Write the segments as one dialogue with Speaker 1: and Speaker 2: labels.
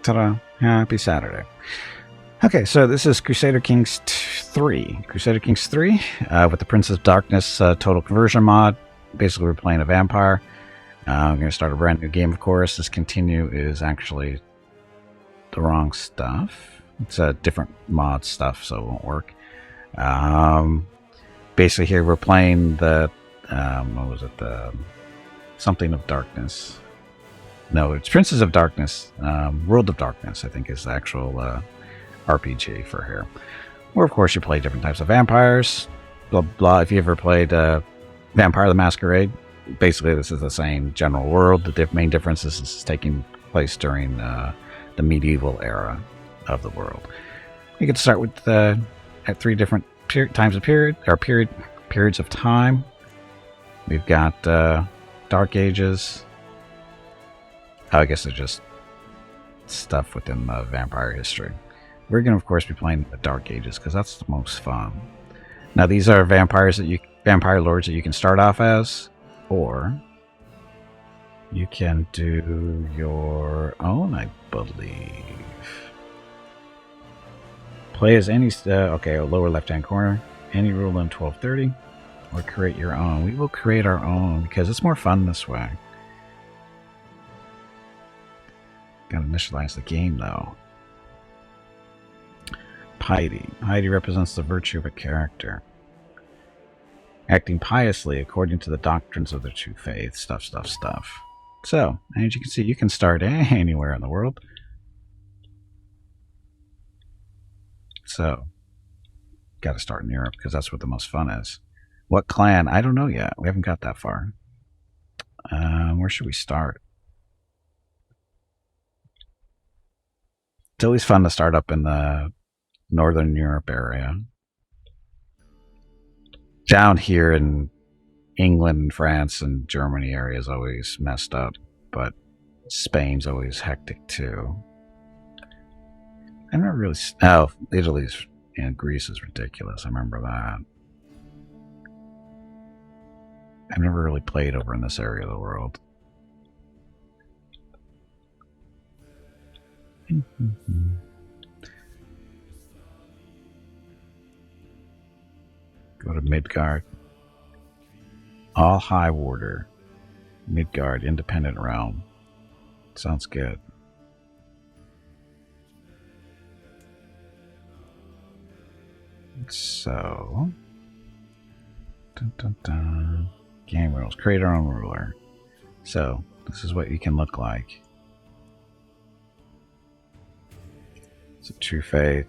Speaker 1: Ta-da! Happy Saturday. Okay, so this is Crusader Kings 3. Crusader Kings 3 with the Prince of Darkness total conversion mod. Basically, we're playing a vampire. I'm going to start a brand new game, of course. This continue is actually the wrong stuff. It's a different mod stuff, so it won't work. Basically, here we're playing the what was it? The something of darkness. No, it's Princes of Darkness. World of Darkness, I think, is the actual RPG for here. Or, of course, you play different types of vampires. Blah blah. If you ever played Vampire the Masquerade, basically this is the same general world. The main difference is this is taking place during the medieval era of the world. You can start with at 3 different periods of time. We've got Dark Ages. I guess they're just stuff within the vampire history. We're going to, of course, be playing the Dark Ages because that's the most fun. Now, these are vampire lords that you can start off as, or you can do your own, I believe. Play as any, lower left-hand corner, any rule in 1230, or create your own. We will create our own because it's more fun this way. Gotta initialize the game, though. Piety. Piety represents the virtue of a character. Acting piously according to the doctrines of the true faith. Stuff. So, as you can see, you can start anywhere in the world. So, gotta start in Europe because that's where the most fun is. What clan? I don't know yet. We haven't got that far. Where should we start? It's always fun to start up in the Northern Europe area. Down here in England, France, and Germany area is always messed up, but Spain's always hectic too. I never really. Oh, Italy's and Greece is ridiculous. I remember that. I've never really played over in this area of the world. Go to Midgard. All High Warder. Midgard, Independent Realm. Sounds good. So. Game rules. Create our own ruler. So, this is what you can look like. It's a True Faith.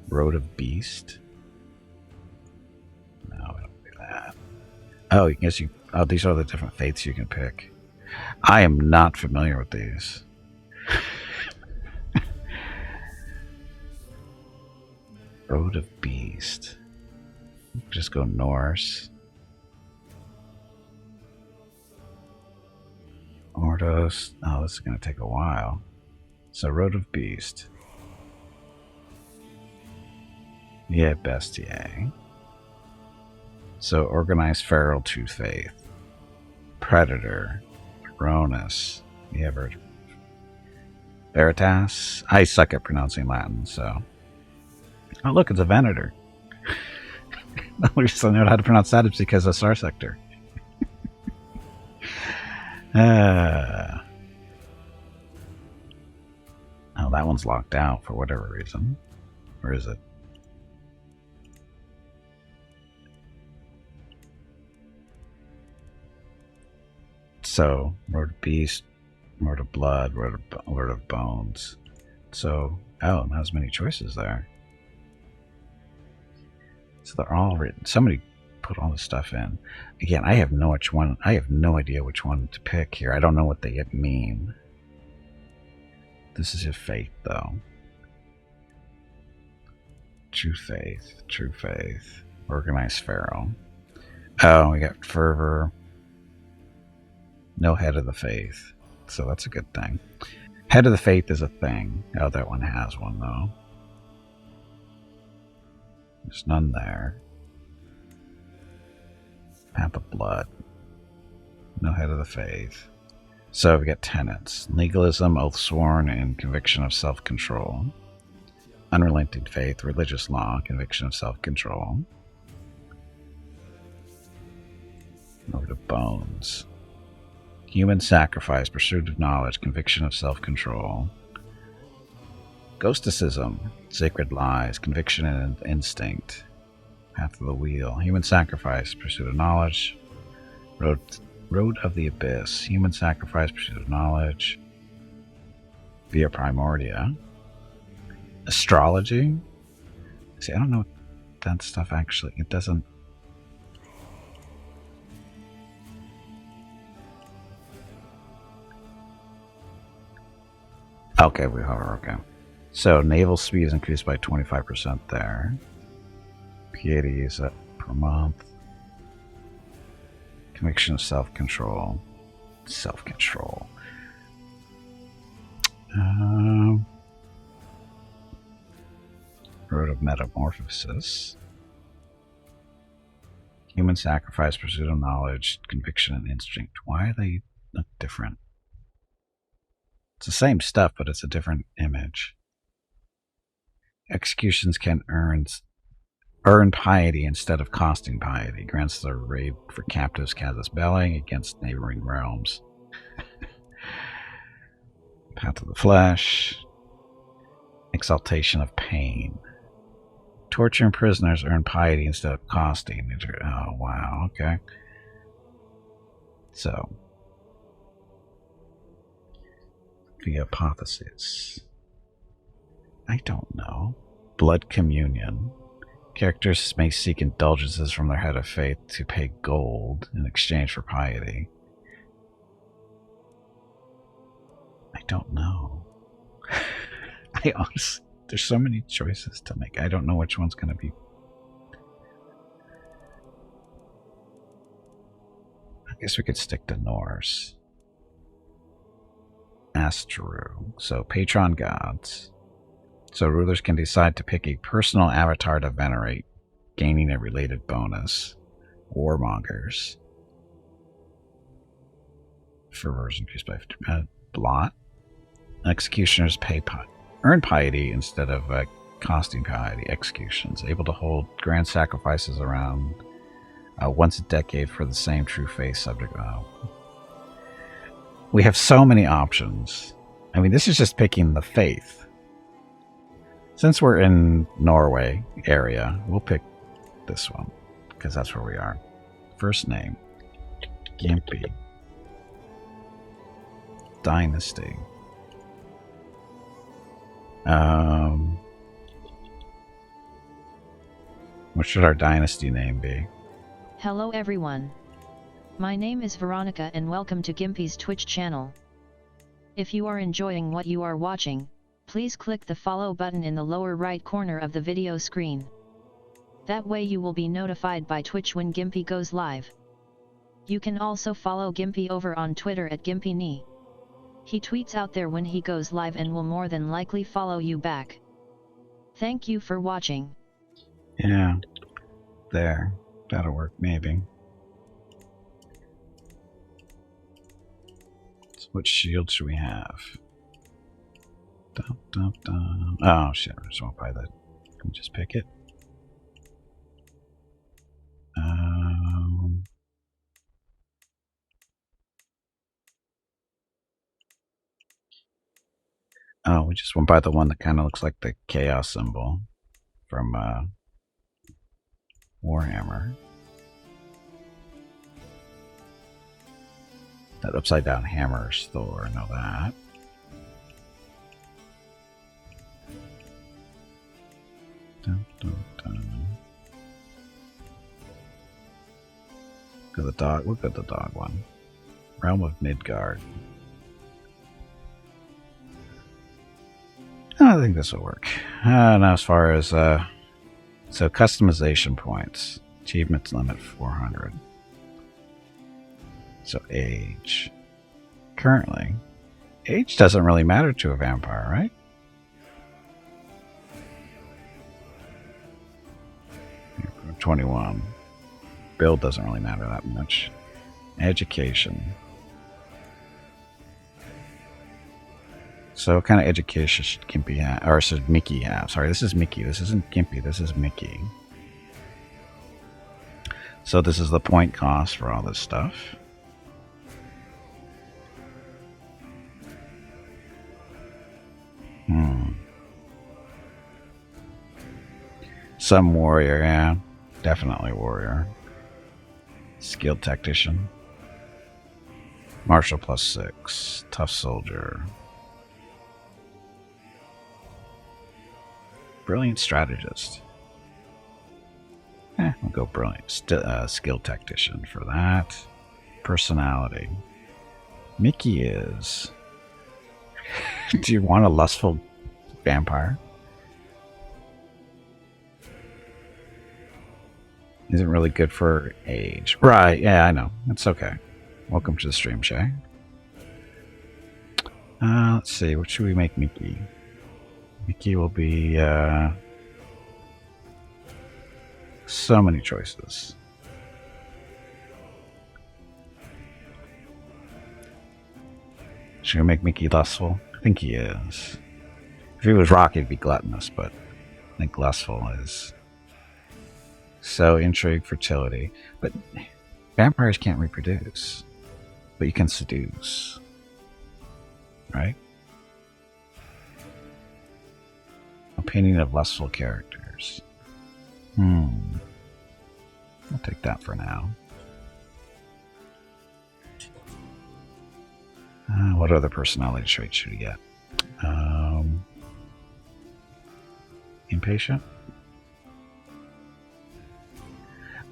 Speaker 1: Road of Beast. No, we don't do that. Oh, I guess you. Oh, these are the different faiths you can pick. I am not familiar with these. Road of Beast. Just go Norse. Ordos. Oh, this is going to take a while. So, Road of Beast. Yeah, Bestiae. So, Organized Feral True Faith. Predator. Ronus. Yeah, Veritas. I suck at pronouncing Latin, so. Oh, look, it's a Venator. The only reason I know how to pronounce that is because of Star Sector. Oh, that one's locked out for whatever reason. Or is it? So, Road of Beast, Road of Blood, Road of Bones. So, oh, not as many choices there. So they're all written. Somebody put all this stuff in. Again, I have no idea which one to pick here. I don't know what they mean. This is your faith, though. True faith. Organized Pharaoh. Oh, we got fervor. No head of the faith. So that's a good thing. Head of the faith is a thing. Oh, that one has one, though. There's none there. Path of Blood. No head of the faith. So we got tenets: legalism, oath sworn, and conviction of self-control. Unrelenting faith, religious law, conviction of self-control. Over to bones. Human sacrifice, pursuit of knowledge, conviction of self-control. Gnosticism, sacred lies, conviction and instinct. Path of the wheel. Human sacrifice, pursuit of knowledge. Road of the abyss. Human sacrifice, pursuit of knowledge. Via primordia. Astrology. See, I don't know what that stuff actually. It doesn't. Okay, we hover. Okay. So naval speed is increased by 25% there. Piety is up per month. Conviction of self-control. Self-control. Road of metamorphosis. Human sacrifice, pursuit of knowledge, conviction and instinct. Why are they different? It's the same stuff, but it's a different image. Executions can earn piety instead of costing piety. Grants the raid for captives casus belli against neighboring realms. Path of the flesh. Exaltation of pain. Torturing prisoners earn piety instead of costing. Oh, wow, okay. So, the hypothesis. I don't know. Blood communion. Characters may seek indulgences from their head of faith to pay gold in exchange for piety. I don't know. I honestly, there's so many choices to make. I don't know which one's going to be. I guess we could stick to Norse. Astru. So patron gods. So rulers can decide to pick a personal avatar to venerate, gaining a related bonus. Warmongers. Fervors increased by 50%. Blot. Executioners earn piety instead of costing piety. Executions. Able to hold grand sacrifices around once a decade for the same true faith subject. We have so many options. I mean, this is just picking the faith. Since we're in Norway area, we'll pick this one because that's where we are. First name, Gimpy. Dynasty. What should our dynasty name be?
Speaker 2: Hello everyone. My name is Veronica and welcome to Gimpy's Twitch channel. If you are enjoying what you are watching, please click the follow button in the lower right corner of the video screen. That way you will be notified by Twitch when Gimpy goes live. You can also follow Gimpy over on Twitter at GimpyKnee. He tweets out there when he goes live and will more than likely follow you back. Thank you for watching.
Speaker 1: Yeah, there. That'll work, maybe. So what shield should we have? Dum, dum, dum. Oh shit, I just won't buy that. Can we just pick it? Oh, we just went by the one that kind of looks like the chaos symbol from Warhammer. That upside down hammer is Thor, I know that. Dun, dun, dun. Go the dog. We'll go the dog one. Realm of Midgard. I think this will work. Now, as far as so customization points, achievements limit 400. So age. Currently, age doesn't really matter to a vampire, right? You're 21. Build doesn't really matter that much. Education. So what kind of education should Gimpy have? Or should Mickey have? Sorry, this is Mickey. This isn't Gimpy. This is Mickey. So this is the point cost for all this stuff. Some warrior, yeah. Definitely warrior. Skilled tactician. Martial +6. Tough soldier. Brilliant strategist. We'll go brilliant. Skilled tactician for that. Personality. Mickey is... Do you want a lustful vampire? Isn't really good for age. Right, yeah, I know. It's okay. Welcome to the stream, Shay. Let's see. What should we make Mickey? Mickey will be... so many choices. Should we make Mickey lustful? I think he is. If he was rock, he'd be gluttonous, but I think lustful is... So, intrigue, fertility. But vampires can't reproduce. But you can seduce. Right? Opinion of lustful characters. I'll take that for now. What other personality traits should we get? Impatient?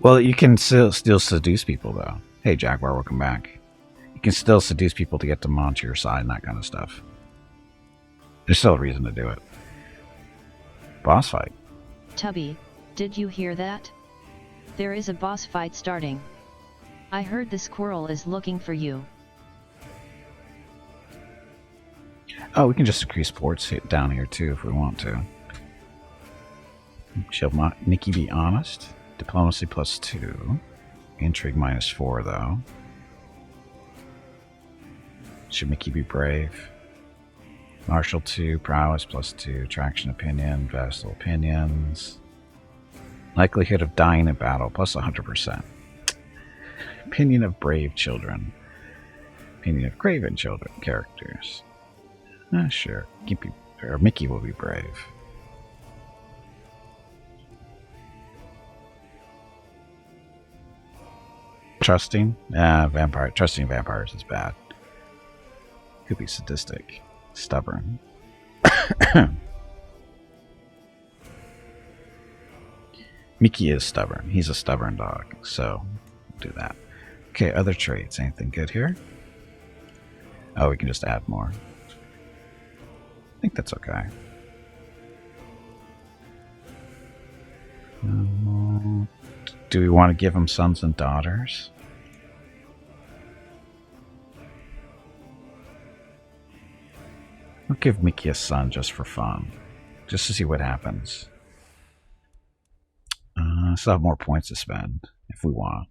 Speaker 1: Well, you can still seduce people, though. Hey, Jaguar, welcome back. You can still seduce people to get them onto your side and that kind of stuff. There's still a reason to do it. Boss fight.
Speaker 2: Tubby, did you hear that? There is a boss fight starting. I heard the squirrel is looking for you.
Speaker 1: Oh, we can just increase sports down here, too, if we want to. Shall Nikki be honest? Diplomacy +2. Intrigue -4, though. Should Mickey be brave? Martial 2, prowess +2, traction opinion, vassal opinions. Likelihood of dying in battle +100%. Opinion of brave children. Opinion of craven children characters. Sure. Mickey will be brave. Trusting? Trusting vampires is bad. Could be sadistic. Stubborn. Mickey is stubborn. He's a stubborn dog, so do that. Okay, other traits. Anything good here? Oh, we can just add more. I think that's okay. Do we want to give him sons and daughters? We'll give Mickey a son just for fun. Just to see what happens. Still have more points to spend if we want.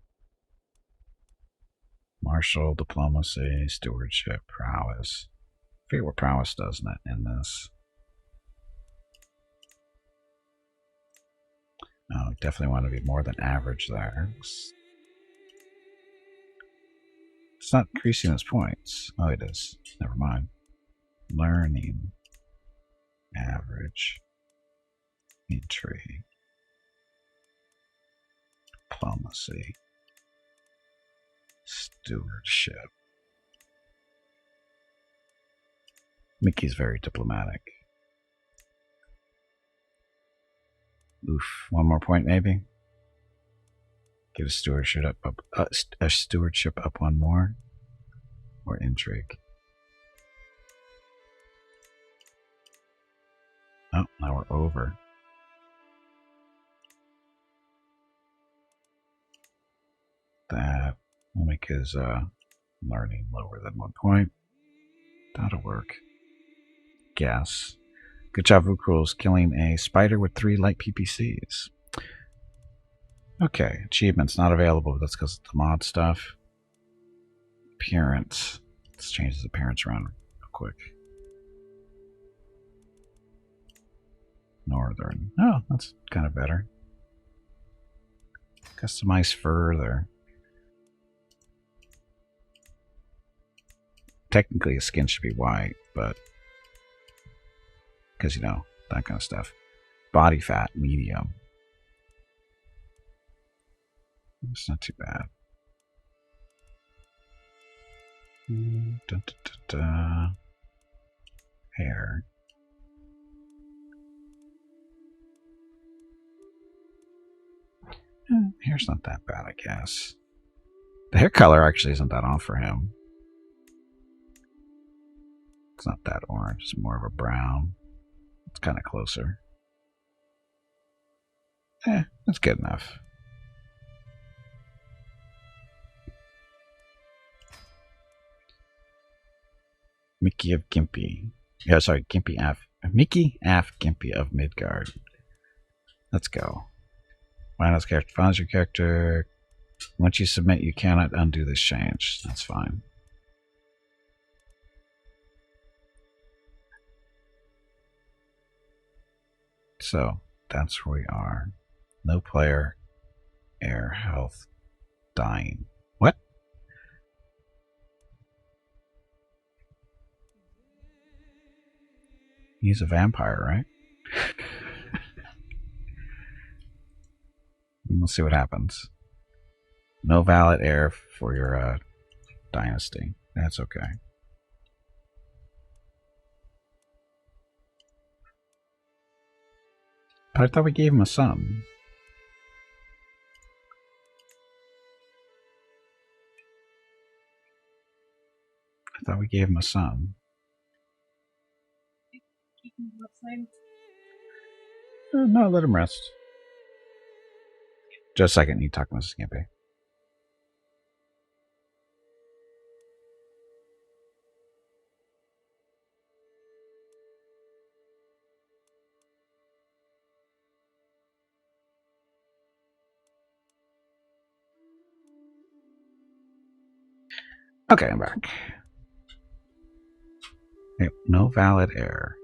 Speaker 1: Martial, diplomacy, stewardship, prowess. I forget what prowess does in this. Oh, definitely want to be more than average there. It's not increasing his points. Oh, it is. Never mind. Learning. Average. Intrigue. Diplomacy. Stewardship. Mickey's very diplomatic. Oof, one more point maybe. Get a stewardship up one more, or intrigue. Oh, now we're over. That will make his learning lower than 1 point. That'll work. Guess. Good job, Vukrul's killing a spider with 3 light PPCs. Okay, achievements not available, but that's because of the mod stuff. Appearance. Let's change his appearance around real quick. Northern. Oh, that's kind of better. Customize further. Technically, his skin should be white, but because, you know, that kind of stuff. Body fat, medium. It's not too bad. Da, da, da, da. Hair. Hair's not that bad, I guess. The hair color actually isn't that off for him. It's not that orange. It's more of a brown. It's kind of closer. That's good enough. Mickey of Gimpy. Yeah, sorry, Gimpy Af. Mickey Af Gimpy of Midgard. Let's go. Finals character. Finals your character. Once you submit, you cannot undo this change. That's fine. So, that's where we are. No player. Air. Health. Dying. What? He's a vampire, right? We'll see what happens. No valid heir for your dynasty. That's okay. But I thought we gave him a son. I thought we gave him a son. No, let him rest. Just a second, you talk to Mrs. Gimpy. Okay, I'm back. Okay, no valid heir.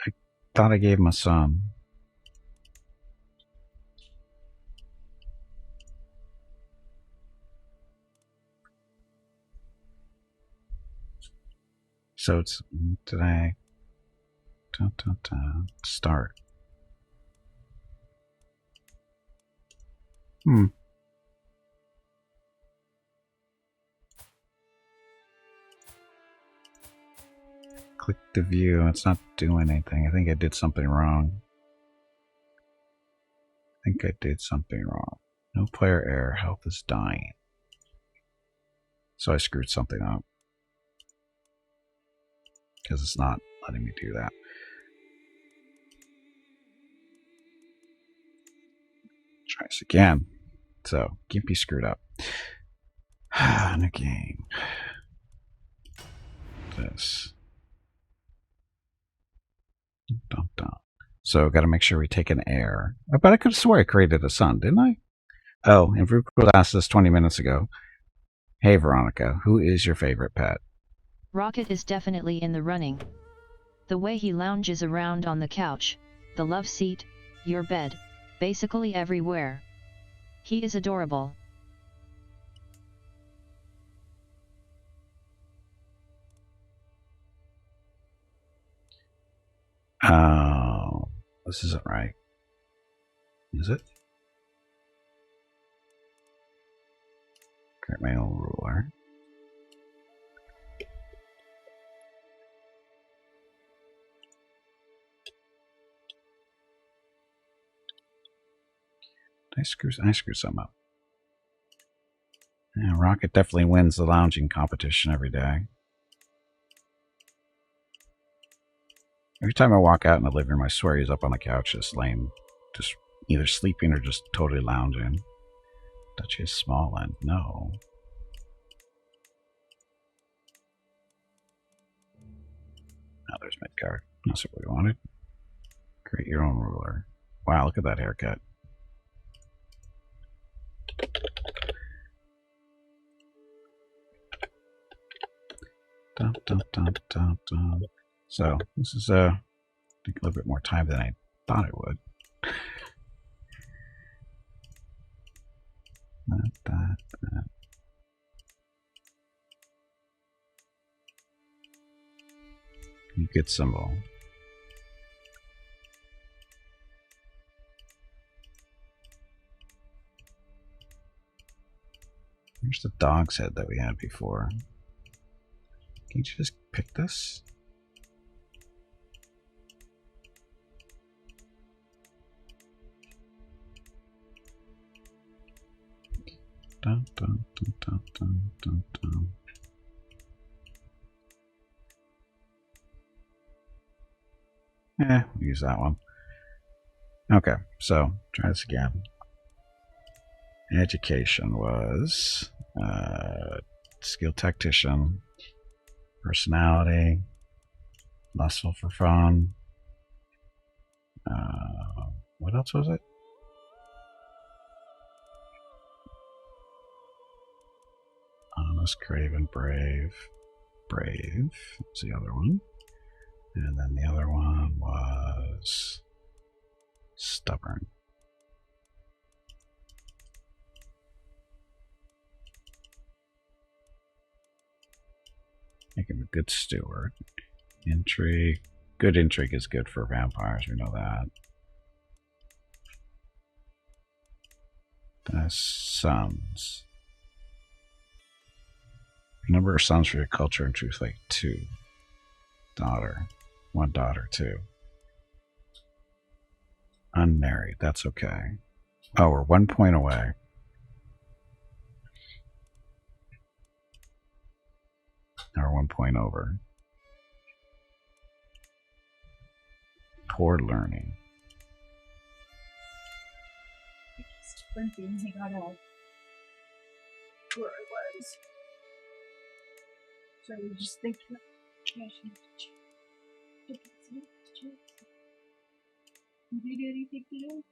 Speaker 1: I thought I gave him a son. So it's today. Start. Click the view. It's not doing anything. I think I did something wrong. No player error. Health is dying. So I screwed something up. Because it's not letting me do that. Try this again. So, Gimpy screwed up. New game. This. Dun, dun. So, got to make sure we take an heir. But I could have swore I created a son, didn't I? Oh, and Vrook asked this 20 minutes ago. Hey, Veronica, who is your favorite pet?
Speaker 2: Rocket is definitely in the running. The way he lounges around on the couch, the love seat, your bed, basically everywhere. He is adorable.
Speaker 1: Oh, this isn't right. Is it? Create my own ruler. I screw something up. Yeah, Rocket definitely wins the lounging competition every day. Every time I walk out in the living room, I swear he's up on the couch just laying, just either sleeping or just totally lounging. Duchy is small and no. Now there's Midgard. That's what we wanted. Create your own ruler. Wow, look at that haircut. Dun, dun, dun, dun, dun. So this is take a little bit more time than I thought it would. Good symbol. Here's the dog's head that we had before. Can you just pick this? Dun, dun, dun, dun, dun, dun, dun. We'll use that one. Okay, so try this again. Education was skilled tactician, personality, lustful for fun. What else was it? Honest, craven, brave. Brave was the other one. And then the other one was stubborn. Make him a good steward. Intrigue. Good intrigue is good for vampires, we know that. Sons. Number of sons for your culture and truth, like 2. Daughter. 1 daughter, 2. Unmarried, that's okay. Oh, we're 1 point away. Or 1 point over. Poor learning.
Speaker 3: Just sprinting, he got out where I was. So I was just thinking, did you do anything today?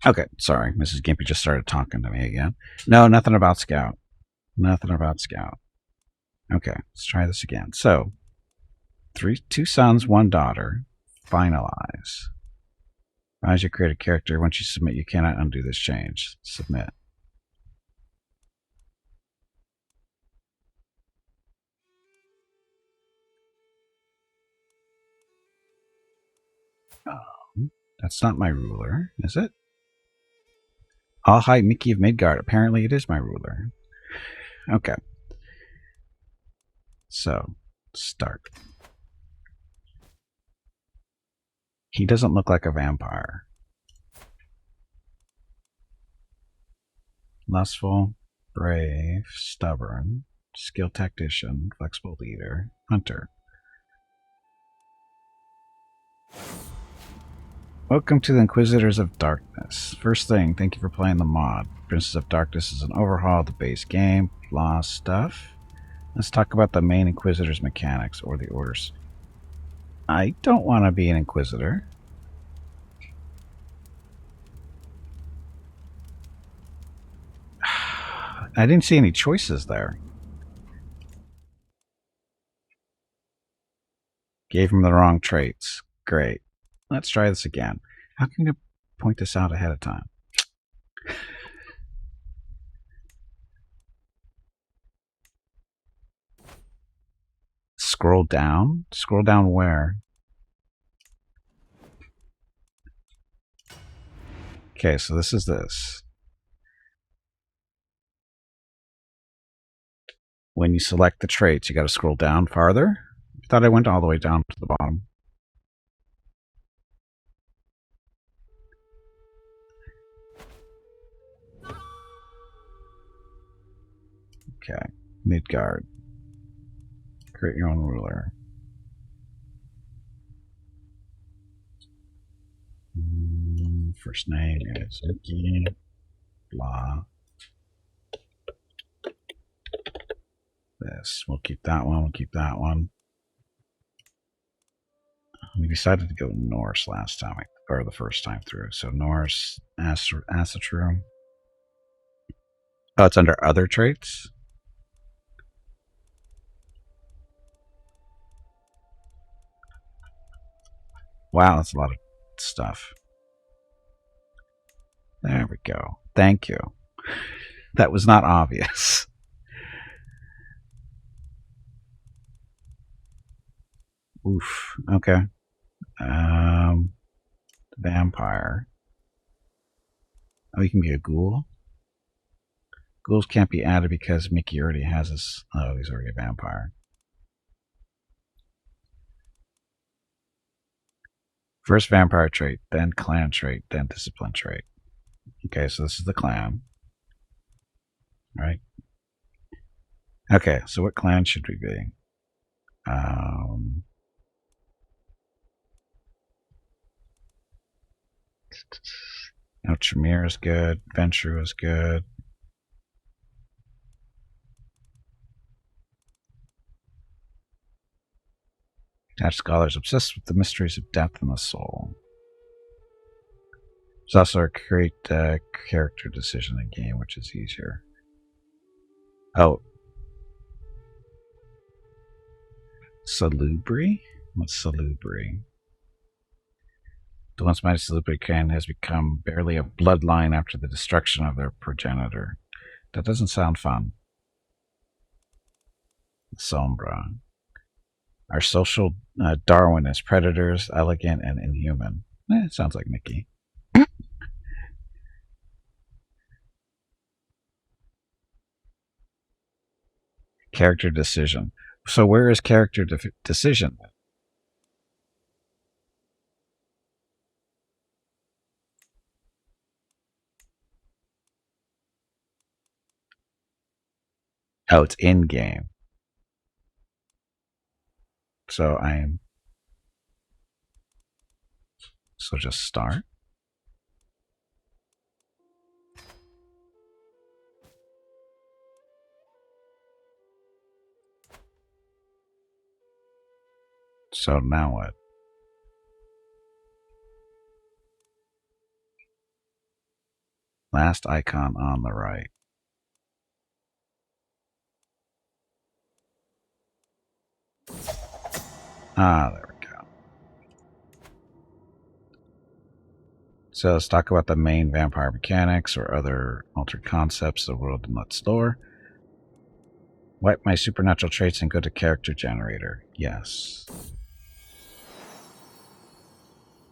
Speaker 1: Okay, sorry. Mrs. Gimpy just started talking to me again. No, nothing about Scout. Nothing about Scout. Okay, let's try this again. So, 2 sons, 1 daughter. Finalize. As you create a character, once you submit, you cannot undo this change. Submit. That's not my ruler, is it? I'll hide Mickey of Midgard. Apparently it is my ruler. Okay. So, start. He doesn't look like a vampire. Lustful, brave, stubborn, skilled tactician, flexible leader, hunter. Welcome to the Inquisitors of Darkness. First thing, thank you for playing the mod. Princess of Darkness is an overhaul of the base game, lost stuff. Let's talk about the main Inquisitor's mechanics or the orders. I don't want to be an Inquisitor. I didn't see any choices there. Gave him the wrong traits. Great. Let's try this again. How can you point this out ahead of time? Scroll down? Scroll down where? Okay, so this is this. When you select the traits, you got to scroll down farther. I thought I went all the way down to the bottom. Okay, Midgard. Create your own ruler. First name is Vicky. Blah. This. We'll keep that one. We'll keep that one. We decided to go Norse last time, or the first time through. So Norse, Asatru. Oh, it's under other traits? Wow, that's a lot of stuff. There we go. Thank you. That was not obvious. Oof. Okay. Vampire. Oh, he can be a ghoul? Ghouls can't be added because Mickey already has his... Oh, he's already a vampire. First vampire trait, then clan trait, then discipline trait. Okay, so this is the clan. Right? Okay, so what clan should we be? No, Tremere is good. Venture is good. Attached scholars obsessed with the mysteries of death and the soul. There's also a create character decision in game, which is easier. Oh. Salubri? What's Salubri? The once mighty Salubri clan has become barely a bloodline after the destruction of their progenitor. That doesn't sound fun. Sombra. Our social Darwin is predators, elegant, and inhuman. It sounds like Mickey. Character decision. So where is character decision? Oh, it's in game. So I'm. So just start. So now what? Last icon on the right. Ah, there we go. So let's talk about the main vampire mechanics or other altered concepts of the world in Let's Lore. Wipe my supernatural traits and go to character generator. Yes.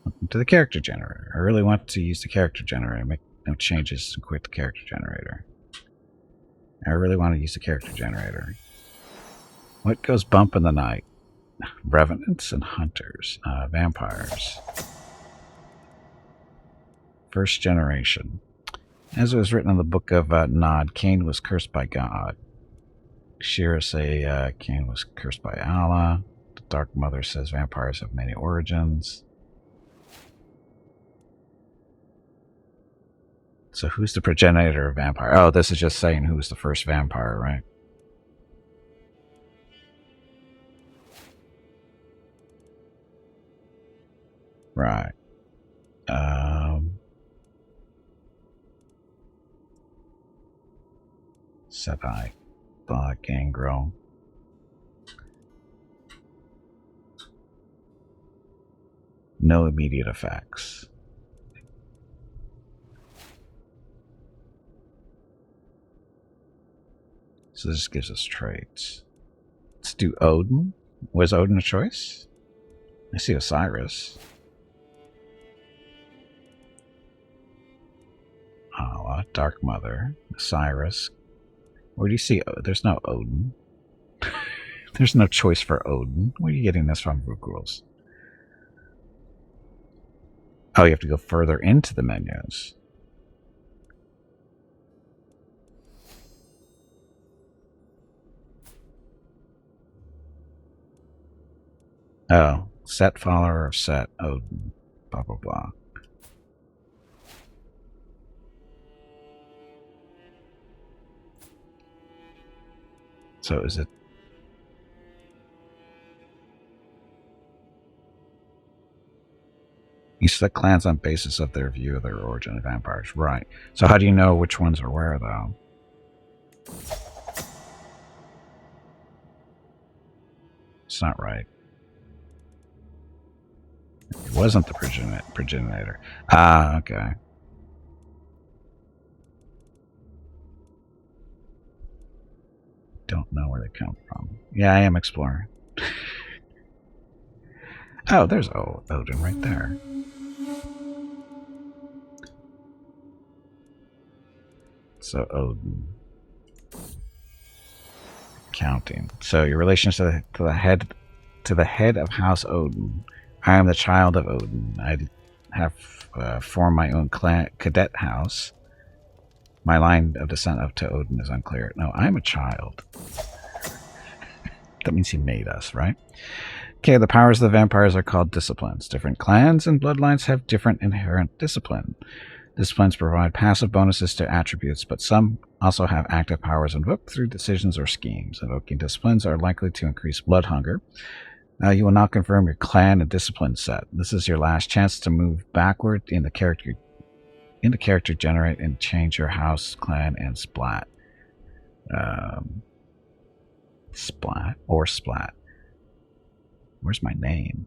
Speaker 1: Welcome to the character generator. I really want to use the character generator. Make no changes and quit the character generator. I really want to use the character generator. What goes bump in the night? Revenants and hunters. Vampires. First generation. As it was written in the book of Nod, Cain was cursed by God. Shira say Cain was cursed by Allah. The Dark Mother says vampires have many origins. So who's the progenitor of vampire? Oh, this is just saying who's the first vampire, right? Right. said I. Gangrel. No immediate effects. So this gives us traits. Let's do Odin. Was Odin a choice? I see Osiris. Allah, Dark Mother, Osiris. Where do you see? There's no Odin. There's no choice for Odin. Where are you getting this from, Rook Rules? Oh, you have to go further into the menus. Oh, set follower of set Odin. Blah, blah, blah. So is it... You select clans on basis of their view of their origin of vampires. Right. So how do you know which ones are where, though? It's not right. It wasn't the progenitor. Ah, okay. Don't know where they come from. Yeah, I am exploring. Oh, there's Odin right there. So Odin. Counting. So your relation to the head of House Odin. I am the child of Odin. I have formed my own cadet house. My line of descent up to Odin is unclear. No, I'm a child. That means he made us, right? Okay, the powers of the vampires are called disciplines. Different clans and bloodlines have different inherent discipline. Disciplines provide passive bonuses to attributes, but some also have active powers invoked through decisions or schemes. Invoking disciplines are likely to increase blood hunger. You will now confirm your clan and discipline set. This is your last chance to move backward in the character generate and change your house, clan, and splat. Splat. Where's my name?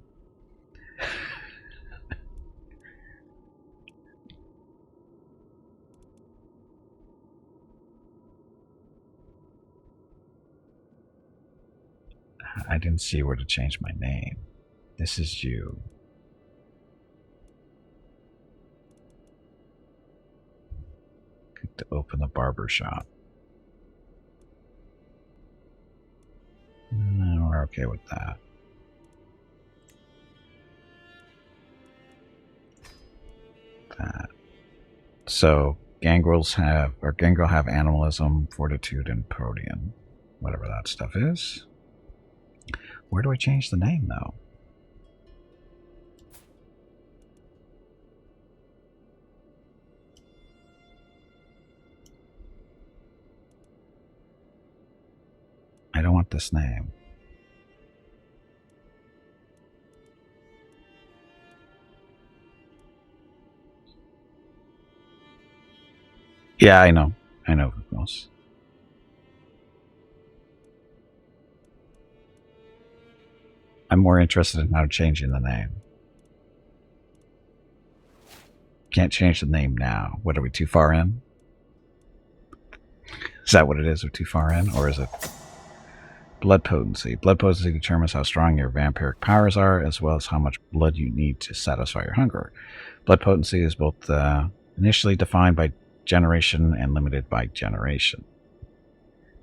Speaker 1: I didn't see where to change my name. This is you. Click to open the barber shop. No, we're okay with that. So Gangrel have animalism, fortitude, and protean. Whatever that stuff is. Where do I change the name, though? I don't want this name. Yeah, I know. I know who knows. I'm more interested in now changing the name. Can't change the name now. What, are we too far in? Is that what it is? We're too far in? Or is it blood potency? Blood potency determines how strong your vampiric powers are, as well as how much blood you need to satisfy your hunger. Blood potency is both initially defined by generation and limited by generation.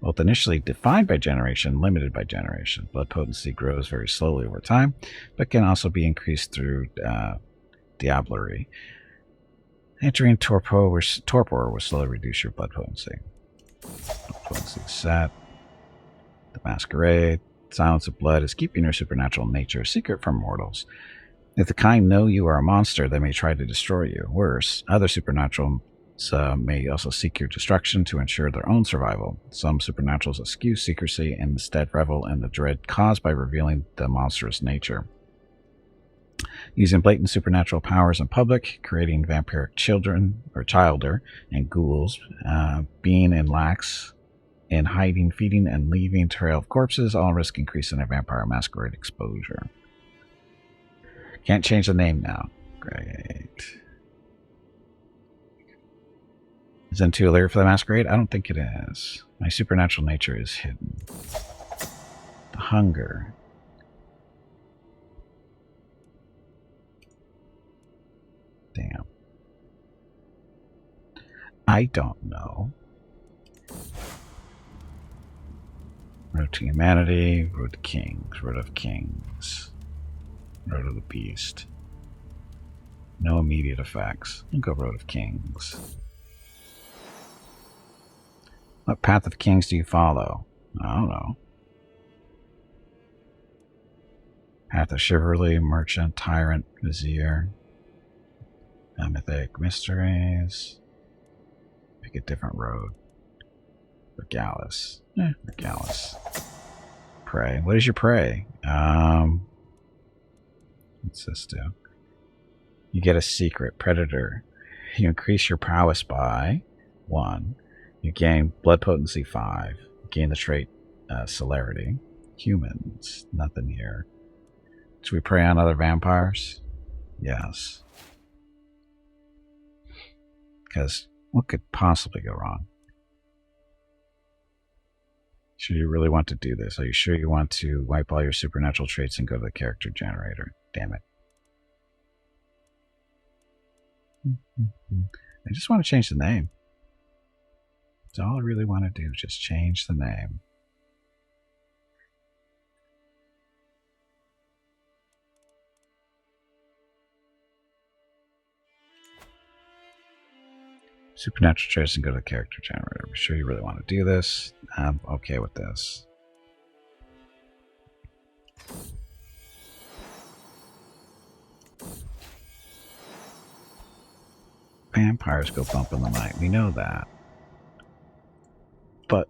Speaker 1: Both initially defined by generation, limited by generation. Blood potency grows very slowly over time, but can also be increased through diablerie. Entering torpor will slowly reduce your blood potency. Blood potency set. The Masquerade. Silence of blood is keeping your supernatural nature a secret from mortals. If the kind know you are a monster, they may try to destroy you. Worse, other supernaturals may also seek your destruction to ensure their own survival. Some supernaturals eschew secrecy and instead revel in the dread caused by revealing the monstrous nature. Using blatant supernatural powers in public, creating vampiric childer and ghouls, being in lax in hiding, feeding, and leaving trail of corpses, all risk increasing their vampire masquerade exposure. Can't change the name now. Great. Is it too late for the masquerade? I don't think it is. My supernatural nature is hidden. The hunger. Damn. I don't know. Road to humanity, road to kings, road of kings, road of the beast. No immediate effects. I'll go road of kings. What path of kings do you follow? I don't know. Path of chivalry, merchant, tyrant, vizier. Mythic mysteries. Pick a different road. Regalis. Regalis. Prey. What is your prey? What's this do? You get a secret. Predator. You increase your prowess by 1. You gain blood potency 5. You gain the trait celerity. Humans. Nothing here. Should we prey on other vampires? Yes. Because what could possibly go wrong? Should you really want to do this? Are you sure you want to wipe all your supernatural traits and go to the character generator? Damn it. I just want to change the name. That's all I really want to do, just change the name. Supernatural traits and go to the character generator. Are you sure you really want to do this? I'm okay with this. Vampires go bump in the night. We know that. But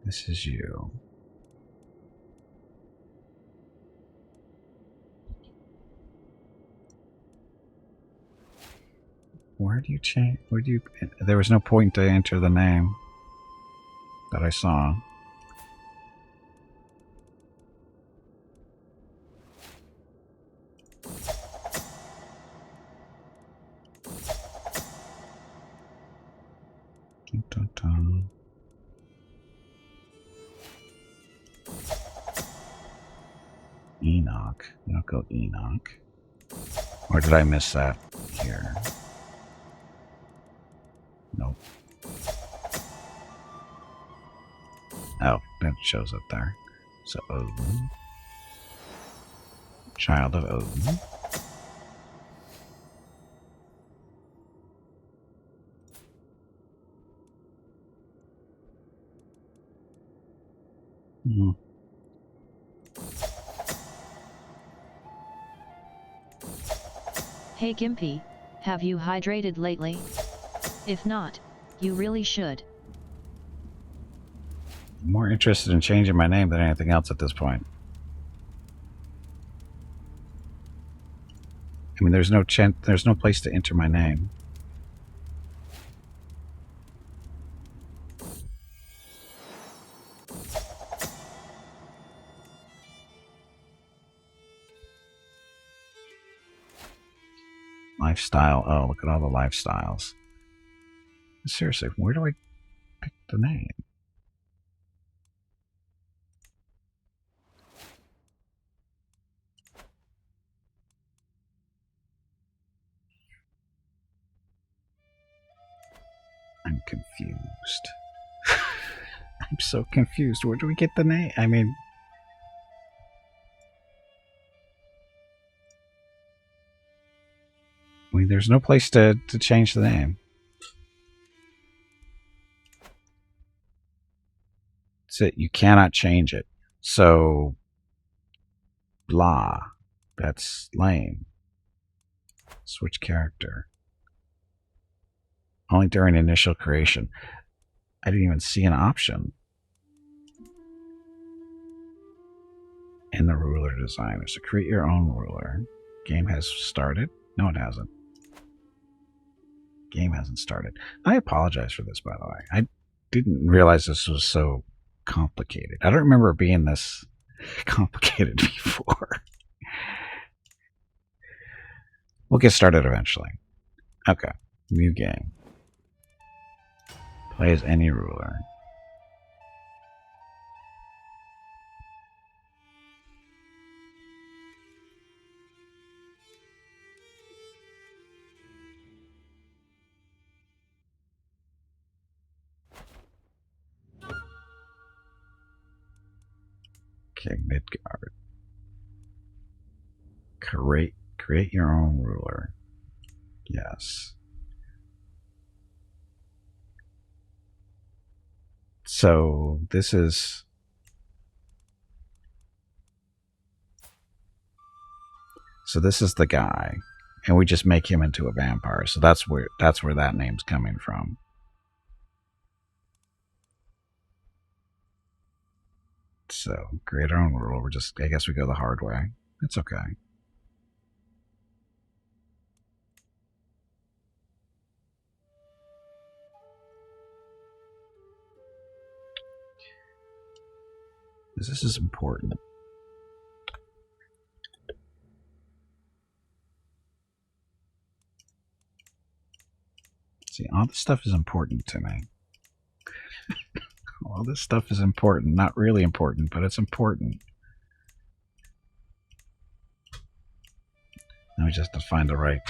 Speaker 1: this is you. Where do you change? Where do you? There was no point to enter the name that I saw. Dun, dun, dun. Enoch. You don't go Enoch. Or did I miss that here? Nope. Oh, that shows up there. So Odin. Child of Odin. Hmm.
Speaker 2: Hey Gimpy, have you hydrated lately? If not, you really should.
Speaker 1: I'm more interested in changing my name than anything else at this point. I mean, there's no place to enter my name. Lifestyle. Oh, look at all the lifestyles. Seriously, where do I pick the name? I'm confused. I'm so confused. Where do we get the name? I mean, there's no place to change the name. That's it. You cannot change it. So, blah. That's lame. Switch character. Only during initial creation. I didn't even see an option in the ruler designer. So create your own ruler. Game has started? No, it hasn't. Game hasn't started. I apologize for this, by the way. I didn't realize this was so complicated. I don't remember it being this complicated before. We'll get started eventually. Okay, new game. Play as any ruler. Okay, Midgard. Create your own ruler. Yes. So this is the guy, and we just make him into a vampire. So that's where that name's coming from. So create our own ruler. I guess we go the hard way. It's okay. This is important. See, all this stuff is important to me. All this stuff is important. Not really important, but it's important. Now we just have to find the right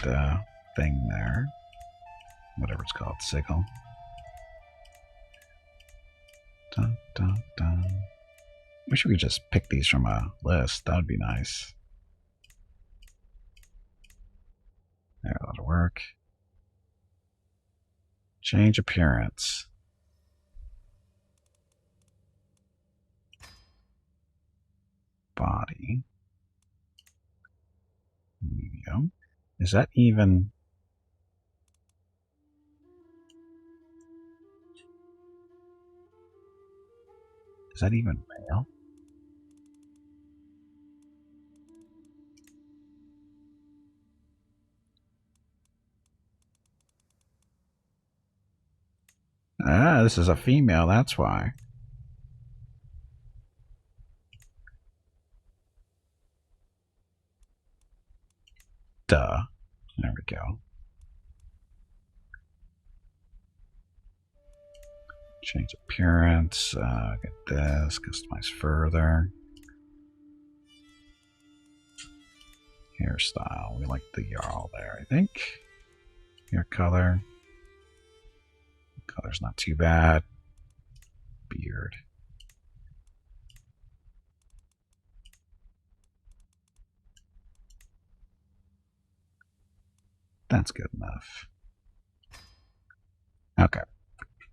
Speaker 1: thing there. Whatever it's called, sigil. Dun, dun, dun. Wish we could just pick these from a list. That would be nice. There, that'll work. Change appearance. Body. Medium. Is that even... Is that even male? Ah, this is a female, that's why. Duh. There we go. Change appearance. Get this. Customize further. Hairstyle. We like the Jarl there, I think. Hair color. Color's not too bad. Beard. That's good enough. Okay.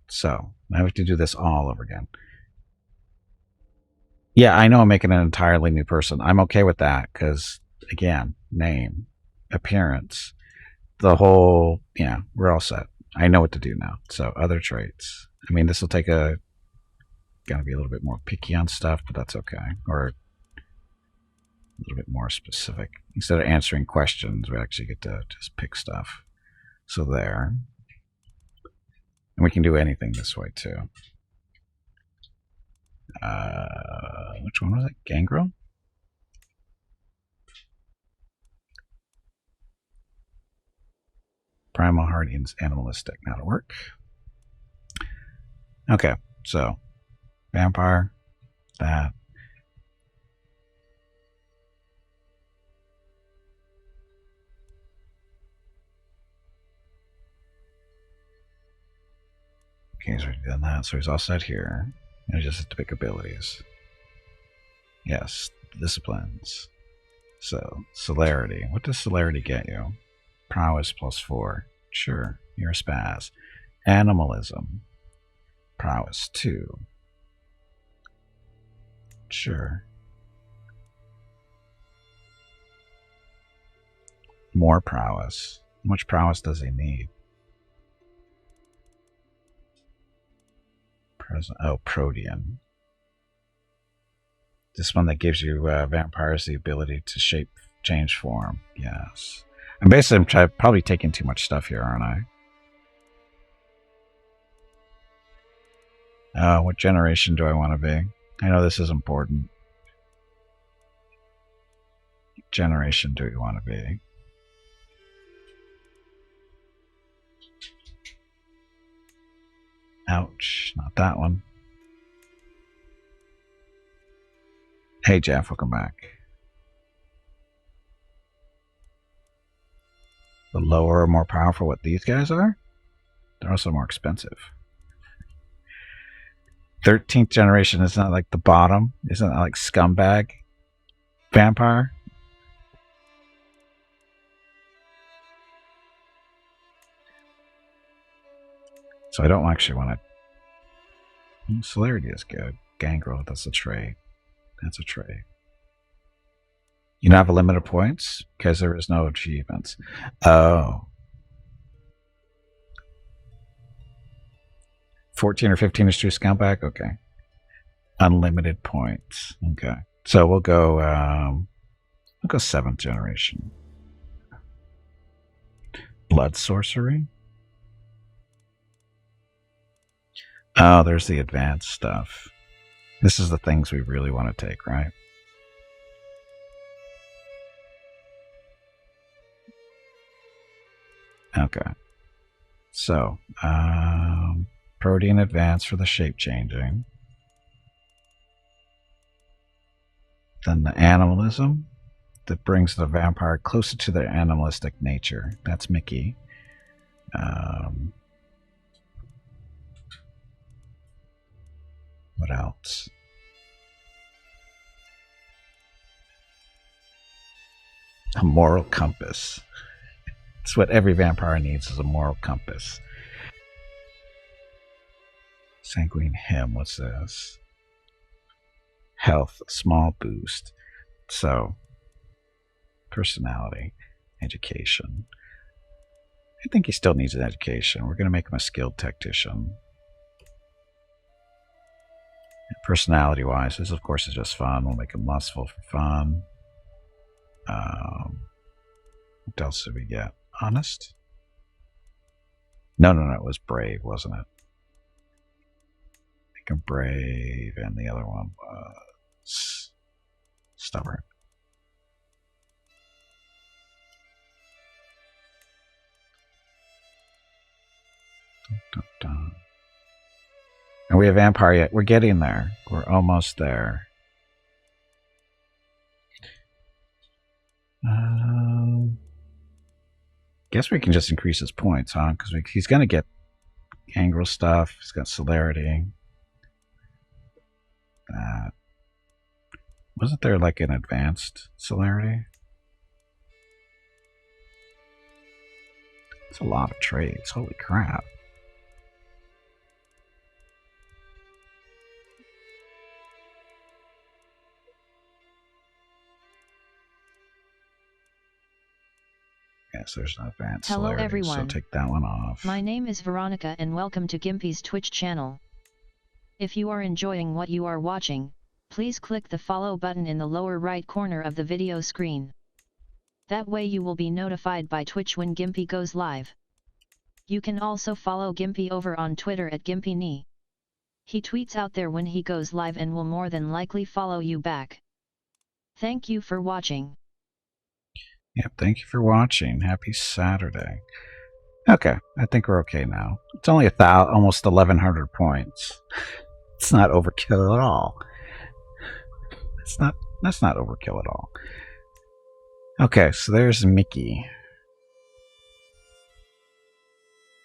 Speaker 1: So, now we have to do this all over again. Yeah, I know I'm making an entirely new person. I'm okay with that because, again, name, appearance, the whole, yeah, we're all set. I know what to do now. So, other traits. I mean, this will take gotta be a little bit more picky on stuff, but that's okay. Or a little bit more specific. Instead of answering questions, we actually get to just pick stuff. So there. And we can do anything this way too. Which one was it? Gangrel? Primal, hardy, and animalistic. Now to work. Okay, so vampire, that. Okay, he's already done that, so he's all set here. And he just has to pick abilities. Yes, disciplines. So, celerity. What does celerity get you? Prowess +4. Sure, you're a spaz. Animalism. Prowess 2. Sure. More prowess. How much prowess does he need? Protean. This one that gives you vampires the ability to change form. Yes. I'm probably taking too much stuff here, aren't I? What generation do I want to be? I know this is important. What generation do we want to be? Ouch, not that one. Hey Jeff, welcome back. The lower or more powerful what these guys are? They're also more expensive. 13th generation, isn't that like the bottom? Isn't that like scumbag vampire? So I don't actually want to. Celerity is good. Gangrel, that's a trade. That's a trade. You don't have a limit of points because there is no achievements. Oh. 14 or 15 is true scumbag? Okay. Unlimited points. Okay. So we'll go 7th generation. Blood sorcery. Oh, there's the advanced stuff. This is the things we really want to take, right? Okay. So, protein advance for the shape changing. Then the animalism that brings the vampire closer to their animalistic nature. That's Mickey. What else? A moral compass. It's what every vampire needs, is a moral compass. Sanguine hymn, what's this? Health, small boost. So, personality, education. I think he still needs an education. We're going to make him a skilled tactician. Personality wise, this of course is just fun. We'll make him lustful for fun. What else did we get? Honest? No, it was brave, wasn't it? Make him brave, and the other one was stubborn. Dun, dun, dun. And we have vampire yet. We're getting there. We're almost there. Guess we can just increase his points, huh? Because he's going to get Gangrel stuff. He's got celerity. Wasn't there like an advanced celerity? It's a lot of trades. Holy crap. Yes, there's an advanced
Speaker 2: Hello
Speaker 1: celerity,
Speaker 2: everyone.
Speaker 1: so take that one off.
Speaker 2: My name is Veronica and welcome to Gimpy's Twitch channel. If you are enjoying what you are watching, please click the follow button in the lower right corner of the video screen. That way you will be notified by Twitch when Gimpy goes live. You can also follow Gimpy over on Twitter at GimpyKnee. He tweets out there when he goes live and will more than likely follow you back. Thank you for watching.
Speaker 1: Yep, thank you for watching. Happy Saturday. Okay, I think we're okay now. It's only almost 1,100 points. It's not overkill at all. That's not overkill at all. Okay, so there's Mickey.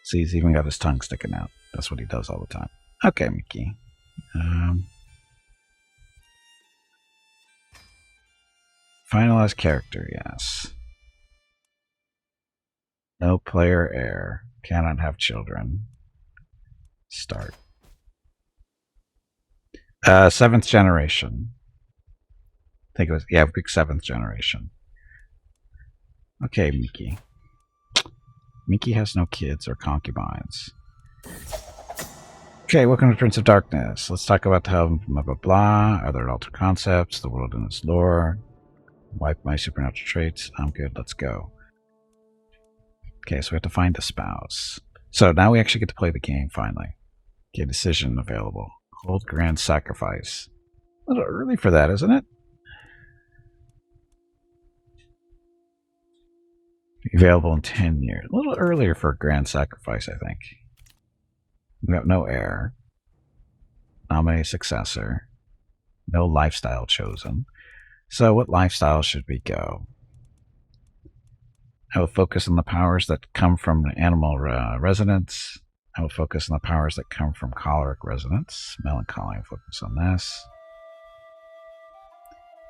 Speaker 1: See, he's even got his tongue sticking out. That's what he does all the time. Okay, Mickey. Finalized character, yes. No player heir. Cannot have children. Start. 7th generation. I think it was, yeah, big 7th generation. Okay, Mickey. Mickey has no kids or concubines. Okay, welcome to Prince of Darkness. Let's talk about how blah blah blah. Are there altered concepts? The world and its lore. Wipe my supernatural traits. I'm good. Let's go. Okay, so we have to find a spouse. So now we actually get to play the game finally. Okay, decision available. Hold grand sacrifice. A little early for that, isn't it? Available in 10 years. A little earlier for a grand sacrifice, I think. We have no heir. Nominate a successor. No lifestyle chosen. So what lifestyle should we go? I will focus on the powers that come from animal resonance. I will focus on the powers that come from choleric resonance. Melancholy, I'll focus on this.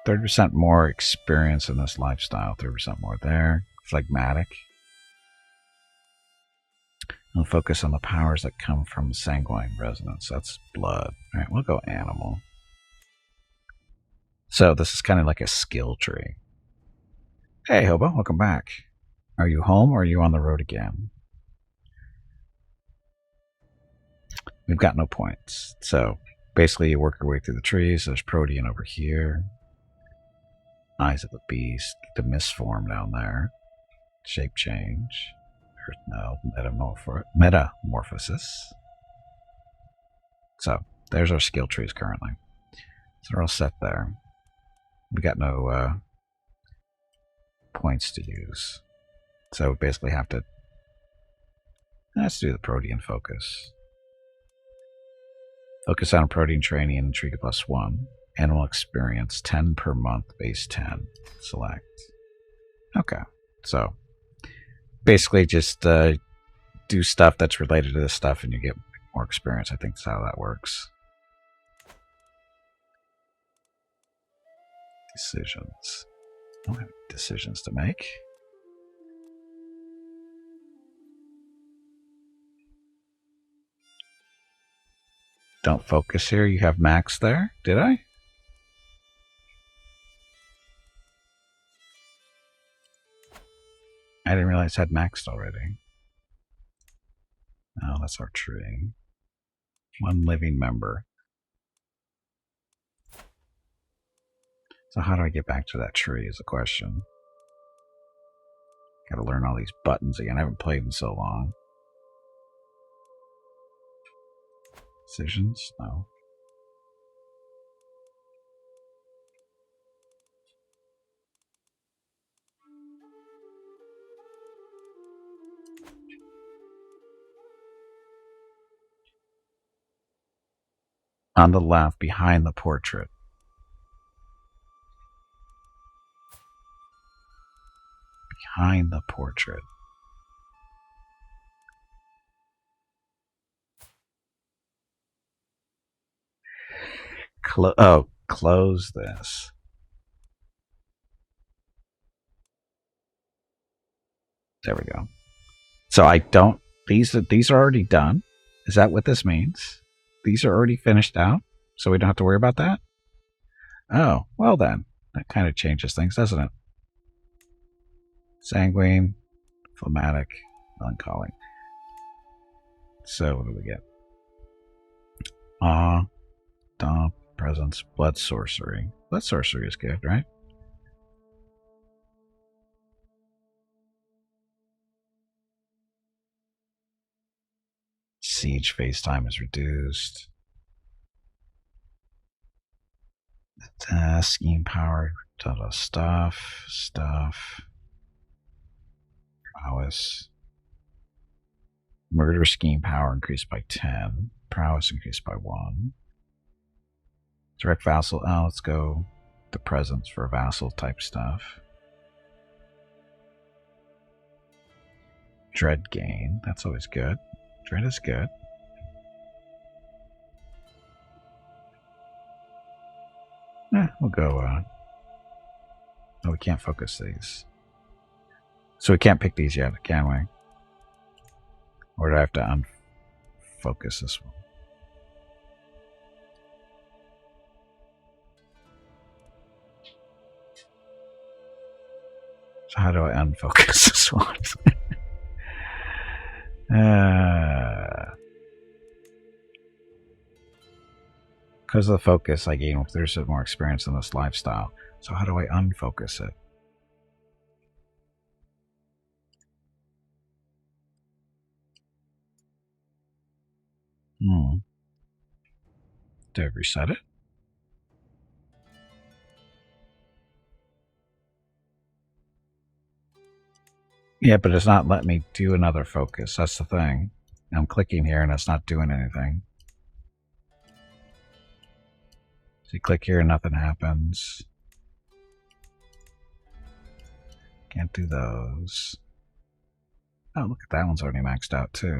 Speaker 1: 30% more experience in this lifestyle. 30% more there. Phlegmatic. I'll focus on the powers that come from sanguine resonance. That's blood. All right, we'll go animal. So this is kind of like a skill tree. Hey, Hobo, welcome back. Are you home or are you on the road again? We've got no points. So basically you work your way through the trees. There's Protean over here. Eyes of the Beast. The Mistform down there. Shape change. No, metamorphosis. So there's our skill trees currently. So they're all set there. We got no points to use. So we basically have to... Let's do the Protean focus. Focus on Protean training and intrigue +1. Animal experience 10 per month, base 10. Select. Okay, so basically just do stuff that's related to this stuff and you get more experience. I think that's how that works. Decisions. I don't have decisions to make. Don't focus here. You have max there. Did I? I didn't realize I had maxed already. Oh, that's our tree. One living member. So how do I get back to that tree is the question. Gotta learn all these buttons again. I haven't played in so long. Decisions? No. On the left, behind the portrait. Behind the portrait. Close this. There we go. So I don't... These are already done. Is that what this means? These are already finished out, so we don't have to worry about that? Oh, well then. That kind of changes things, doesn't it? Sanguine, phlegmatic, melancholy. So what do we get? Dump, presence, blood sorcery. Blood sorcery is good, right? Siege phase time is reduced. Scheme power, stuff. Prowess. Murder scheme power increased by 10. Prowess increased by 1. Direct vassal. Oh, let's go the presence for vassal type stuff. Dread gain. That's always good. Dread is good. We'll go. Oh, we can't focus these. So we can't pick these yet, can we? Or do I have to unfocus this one? So how do I unfocus this one? Because of the focus I gain, there's more experience in this lifestyle. So how do I unfocus it? Do I reset it? Yeah, but it's not letting me do another focus. That's the thing. I'm clicking here and it's not doing anything. So you click here and nothing happens. Can't do those. Oh, look at that one's already maxed out too.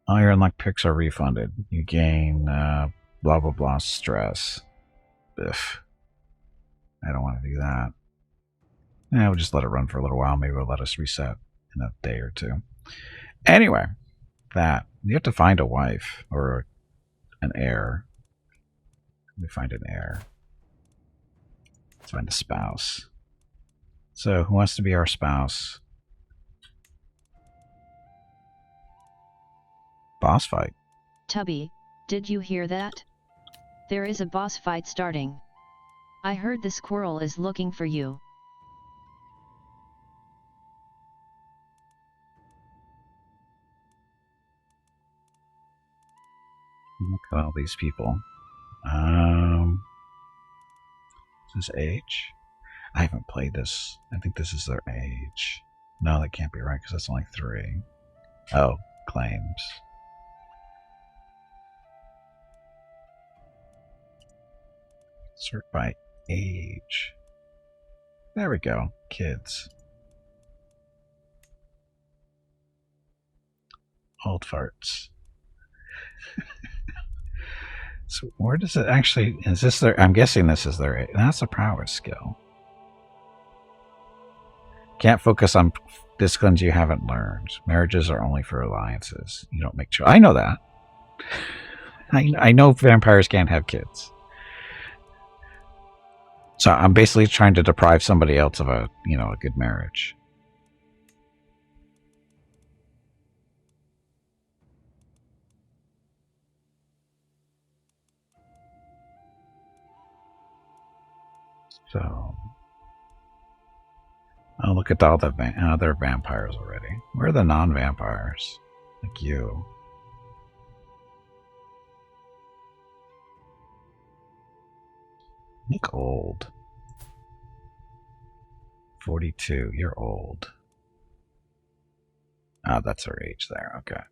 Speaker 1: All your unlocked picks are refunded. You gain blah blah blah stress. Biff. I don't want to do that. We'll just let it run for a little while. Maybe it'll let us reset in a day or two. Anyway, that. You have to find a wife or an heir. Let me find an heir. Let's find a spouse. So, who wants to be our spouse? Boss fight.
Speaker 2: Tubby, did you hear that? There is a boss fight starting. I heard the squirrel is looking for you.
Speaker 1: Look at all these people. Is this age? I haven't played this. I think this is their age. No, that can't be right because that's only 3. Oh, claims. Sort by age. There we go. Kids. Old farts. So where does it actually... Is this their... I'm guessing this is their... That's a prowess skill. Can't focus on disciplines you haven't learned. Marriages are only for alliances. You don't make choices. I know that. I know vampires can't have kids. So I'm basically trying to deprive somebody else of a good marriage. So, oh, look at all the other vampires already. Where are the non-vampires? Like you. Look old. 42. You're old. Ah, that's her age there. Okay.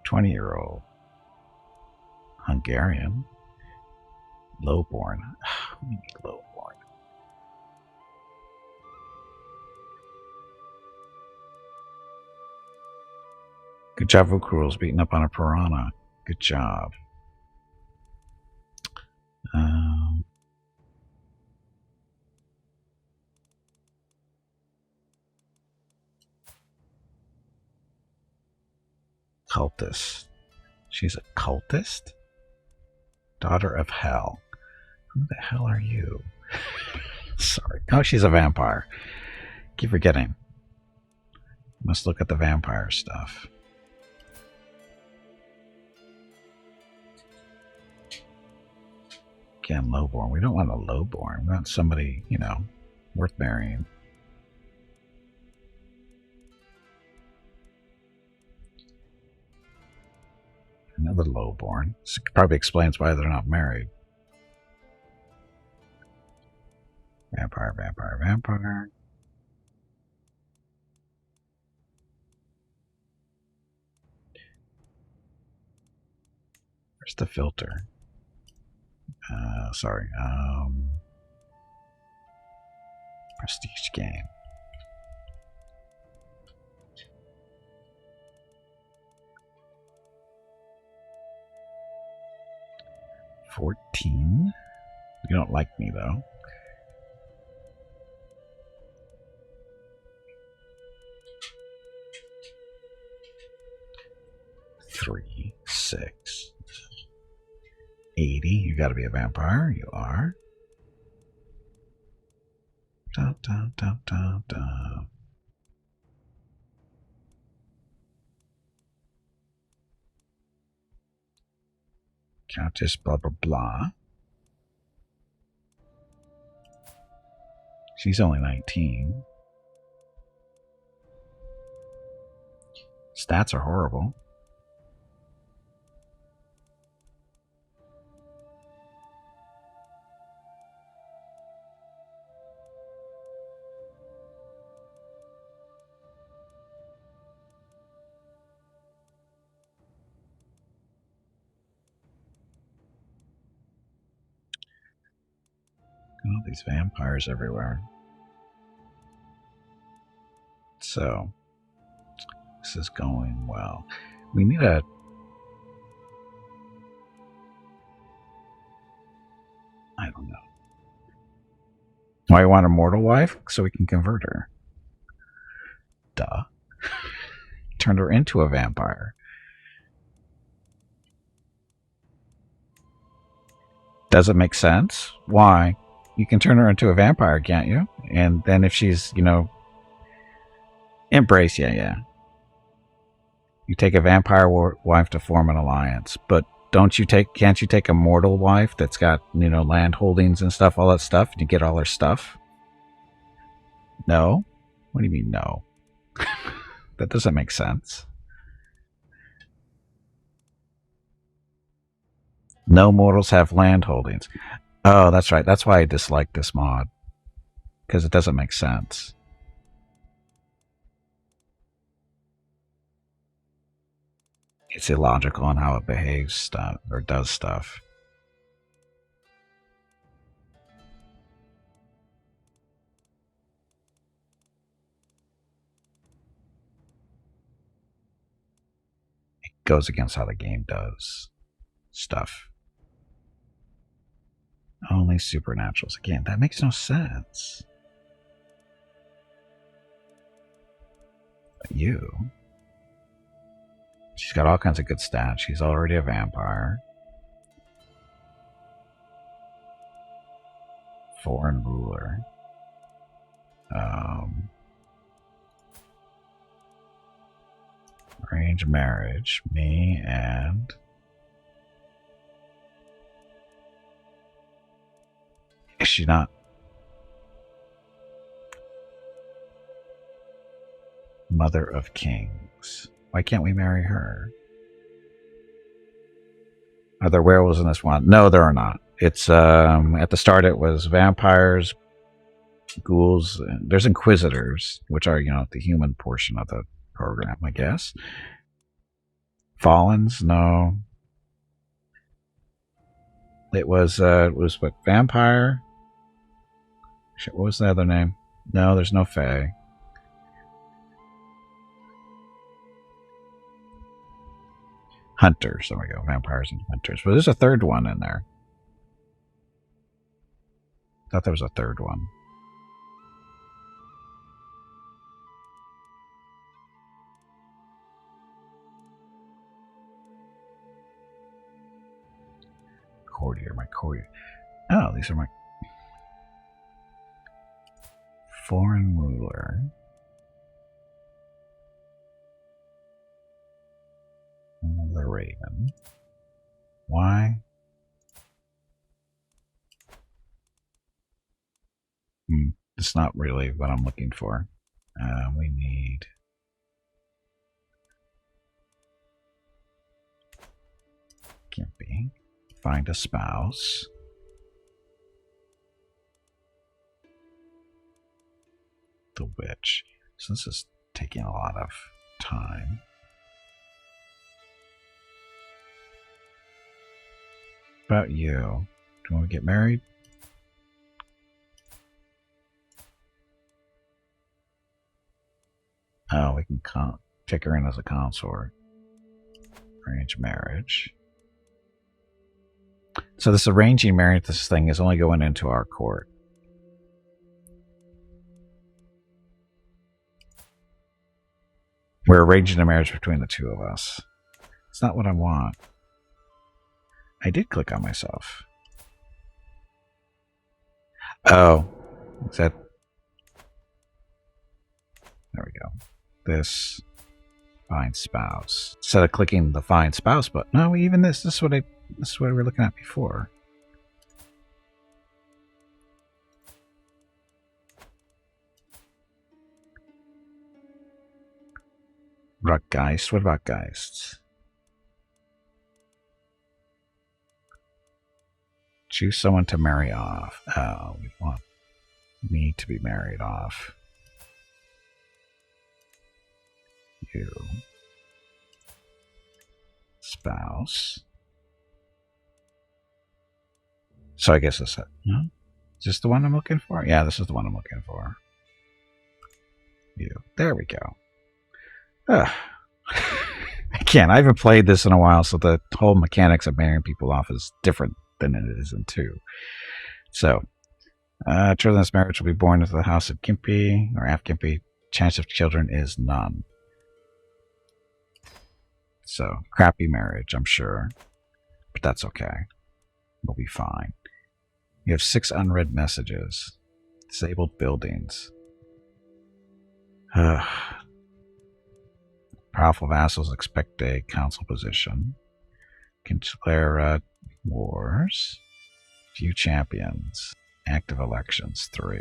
Speaker 1: 20-year-old. Hungarian. Lowborn. What do you mean lowborn? Good job, Vukrul's beating up on a piranha. Good job. Cultist. She's a cultist? Daughter of Hell. Who the hell are you? Sorry. Oh, she's a vampire. Keep forgetting. Must look at the vampire stuff. Again, lowborn. We don't want a lowborn. We want somebody, worth marrying. Another lowborn. This probably explains why they're not married. Vampire, vampire, vampire. Where's the filter? Sorry. Prestige game. $14. You don't like me though. $3, $6, $80. You got to be a vampire. You are. Dum, dum, dum, dum, dum. . Countess blah blah blah. She's only 19. Stats are horrible. All these vampires everywhere. So, this is going well. We need a... I don't know. Why you want a mortal wife? So we can convert her. Duh. Turned her into a vampire. Does it make sense? Why? You can turn her into a vampire, can't you? And then if she's, you know... Embrace, yeah. You take a vampire wife to form an alliance, but can't you take a mortal wife that's got, you know, land holdings and stuff, all that stuff, and you get all her stuff? No? What do you mean, no? That doesn't make sense. No mortals have land holdings. Oh, that's right. That's why I dislike this mod. Because it doesn't make sense. It's illogical on how it behaves stuff or does stuff. It goes against how the game does stuff. Only supernaturals. Again, that makes no sense. But you... She's got all kinds of good stats. She's already a vampire. Foreign ruler. Arranged marriage. Me and... Is she not? Mother of Kings. Why can't we marry her? Are there werewolves in this one? No, there are not. It's at the start it was vampires, ghouls, and there's inquisitors, which are, you know, the human portion of the program, I guess. Fallens, no. It was what, vampire? Shit, what was the other name? No, there's no fae. Hunters, there we go, vampires and hunters. But there's a third one in there. Thought there was a third one. Courtier, my courtier. Oh, these are my... Foreign ruler. The Raven. Why? It's not really what I'm looking for. We need... Can't be. Find a spouse. The witch. So this is taking a lot of time. About you. Do you want to get married? Oh, we can take her in as a consort. Arrange marriage. So this arranging marriage, this thing is only going into our court. We're arranging a marriage between the two of us. It's not what I want. I did click on myself. Oh, is that... There we go. This... Find spouse. Instead of clicking the find spouse button. No, even this is what I This is what we were looking at before. Ruckgeist. What about Geists? Choose someone to marry off. Oh, we want me to be married off. You. Spouse. So I guess this is this the one I'm looking for? Yeah, this is the one I'm looking for. You. There we go. Again, I haven't played this in a while, so the whole mechanics of marrying people off is different than it is in 2. So, children in this marriage will be born into the house of Gimpy or Af Gimpy. Chance of children is none. So, crappy marriage, I'm sure. But that's okay. We'll be fine. You have 6 unread messages. Disabled buildings. Powerful vassals expect a council position. Can declare wars. Few champions. Active elections, 3.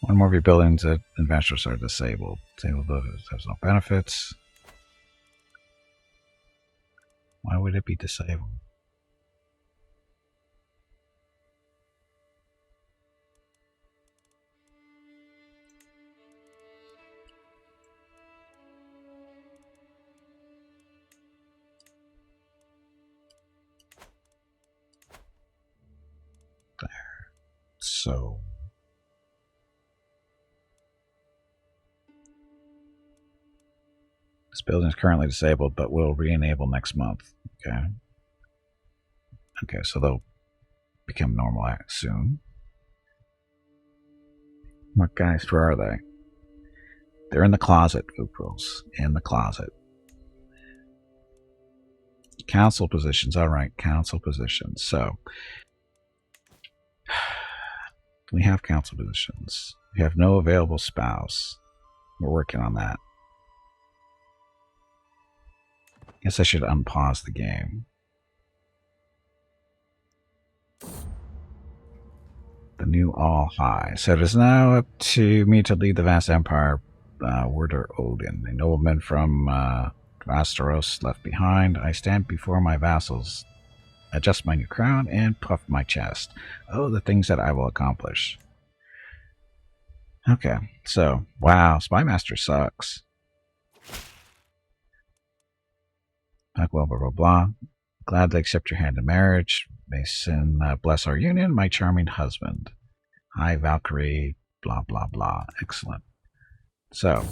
Speaker 1: One more of your buildings that investors are disabled. Disabled has no benefits. Why would it be disabled? There. So this building is currently disabled, but will re-enable next month. Okay. Okay, so they'll become normal soon. What guys? Where are they? They're in the closet, Uprils. In the closet. Council positions. All right, council positions. So we have council positions. We have no available spouse. We're working on that. Guess I should unpause the game. The new all high. So it is now up to me to lead the vast empire. Werder Odin, a nobleman from Vasteros left behind. I stand before my vassals, adjust my new crown, and puff my chest. Oh, the things that I will accomplish. Okay, so, wow, Spymaster sucks. Well, blah, blah, blah. Glad to accept your hand in marriage. May sin bless our union, my charming husband. Hi, Valkyrie, blah, blah, blah. Excellent. So,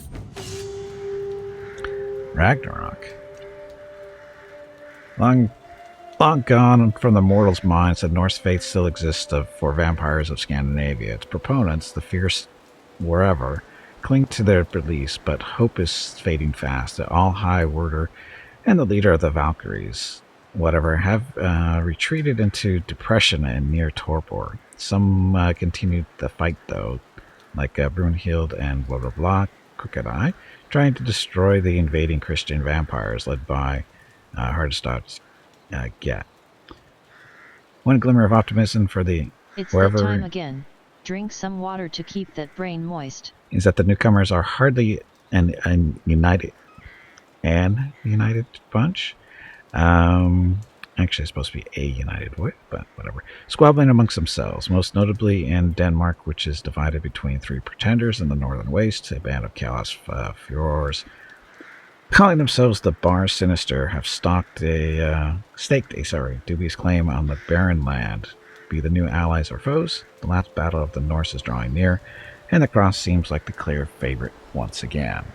Speaker 1: Ragnarok. Long gone from the mortals' minds, the Norse faith still exists for vampires of Scandinavia. Its proponents, the fierce wherever, cling to their beliefs, but hope is fading fast. The All-High Werder and the leader of the Valkyries, whatever, have retreated into depression and near torpor. Some continued the fight, though, like Brunhild and blah blah blah, Crooked Eye, trying to destroy the invading Christian vampires led by Hardestad's Get. One glimmer of optimism for the
Speaker 2: It's that time again. Drink some water to keep that brain moist.
Speaker 1: Is that the newcomers are hardly an united bunch. Actually, it's supposed to be a united way, but whatever. Squabbling amongst themselves, most notably in Denmark, which is divided between 3 pretenders in the northern waste, a band of Chaos Furors, calling themselves the Bar Sinister, have staked a dubious claim on the barren land. Be the new allies or foes, the last battle of the Norse is drawing near, and the cross seems like the clear favorite once again.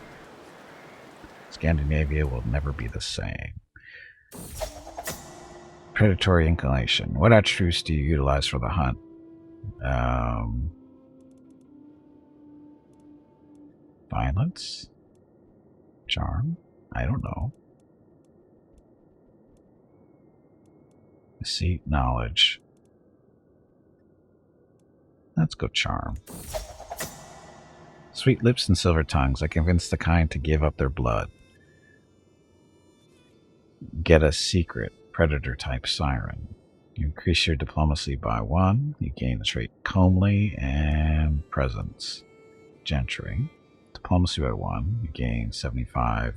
Speaker 1: Scandinavia will never be the same. Predatory inclination. What attributes do you utilize for the hunt? Violence? Charm? I don't know. Deceit, knowledge. Let's go charm. Sweet lips and silver tongues. I convince the kind to give up their blood. get a secret predator type siren. You increase your diplomacy by 1. You gain the trait comely and presence. Gentry. Diplomacy by 1. You gain 75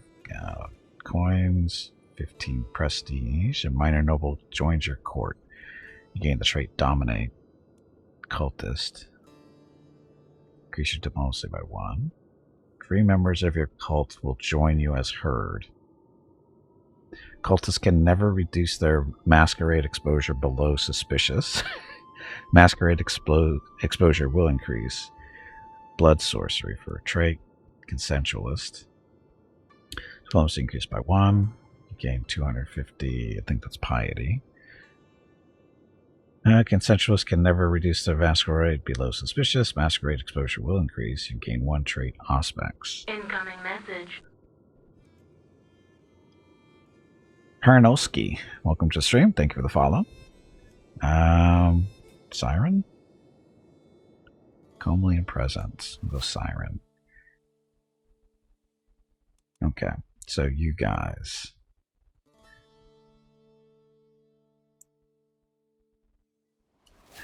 Speaker 1: coins, 15 prestige. A minor noble joins your court. You gain the trait dominate. Cultist. Increase your diplomacy by 1. 3 members of your cult will join you as herd. Cultists can never reduce their masquerade exposure below suspicious. Masquerade exposure will increase. Blood sorcery for a trait. Consensualist. Diplomacy increased by 1. You gain 250. I think that's piety. Consensualists can never reduce their masquerade below suspicious. Masquerade exposure will increase. You gain 1 trait. Auspex.
Speaker 4: Incoming message.
Speaker 1: Paranoski, welcome to the stream. Thank you for the follow. Siren? Comely and presence. We'll go Siren. Okay, so you guys.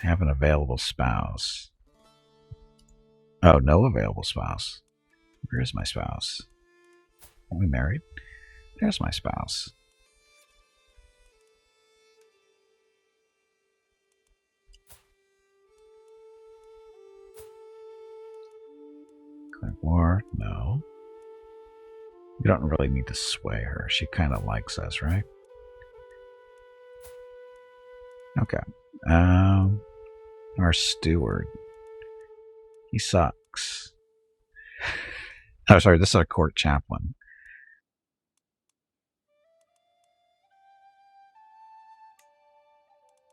Speaker 1: Have an available spouse. Oh, no available spouse. Where is my spouse? Are we married? There's my spouse. War? No. We don't really need to sway her. She kind of likes us, right? Okay. Our steward. He sucks. Oh, sorry. This is our court chaplain.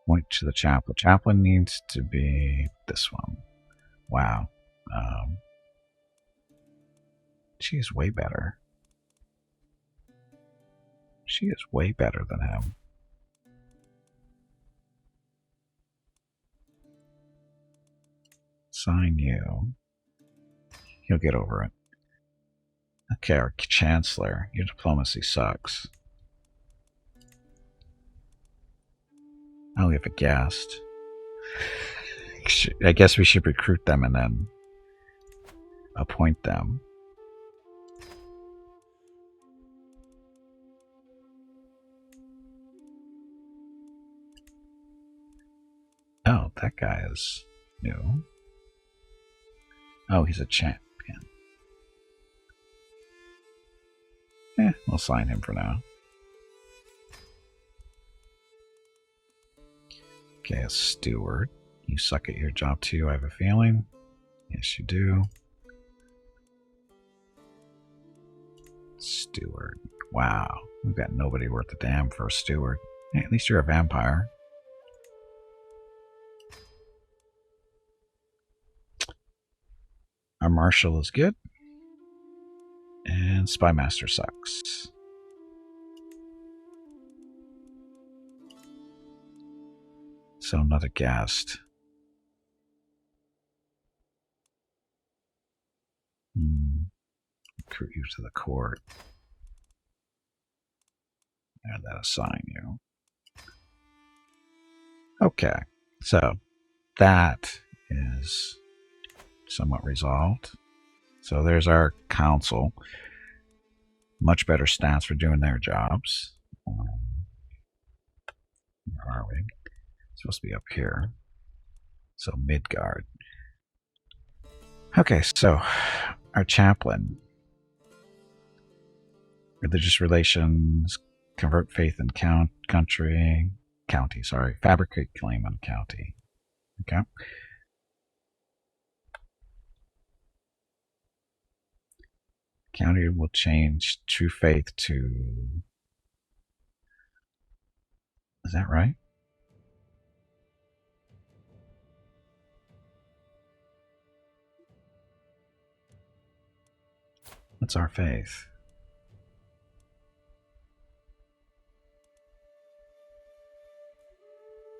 Speaker 1: Point to the chaplain. Chaplain needs to be this one. Wow. She's way better. She is way better than him. Sign you. He'll get over it. Okay, our chancellor. Your diplomacy sucks. Oh, we have a guest. I guess we should recruit them and then appoint them. Oh, that guy is new. Oh, he's a champion. We'll sign him for now. Okay, a steward. You suck at your job too, I have a feeling. Yes, you do. Steward. Wow, we've got nobody worth a damn for a steward. Hey, at least you're a vampire. Our marshal is good. And spymaster sucks. So another guest. Recruit you to the court. And then assign you. Okay, so that is somewhat resolved. So there's our council. Much better stats for doing their jobs. Where are we? Supposed to be up here. So Midgard. Okay, so our chaplain. Religious relations, convert faith in county, sorry. Fabricate claim on county. Okay. County will change true faith to... Is that right? What's our faith?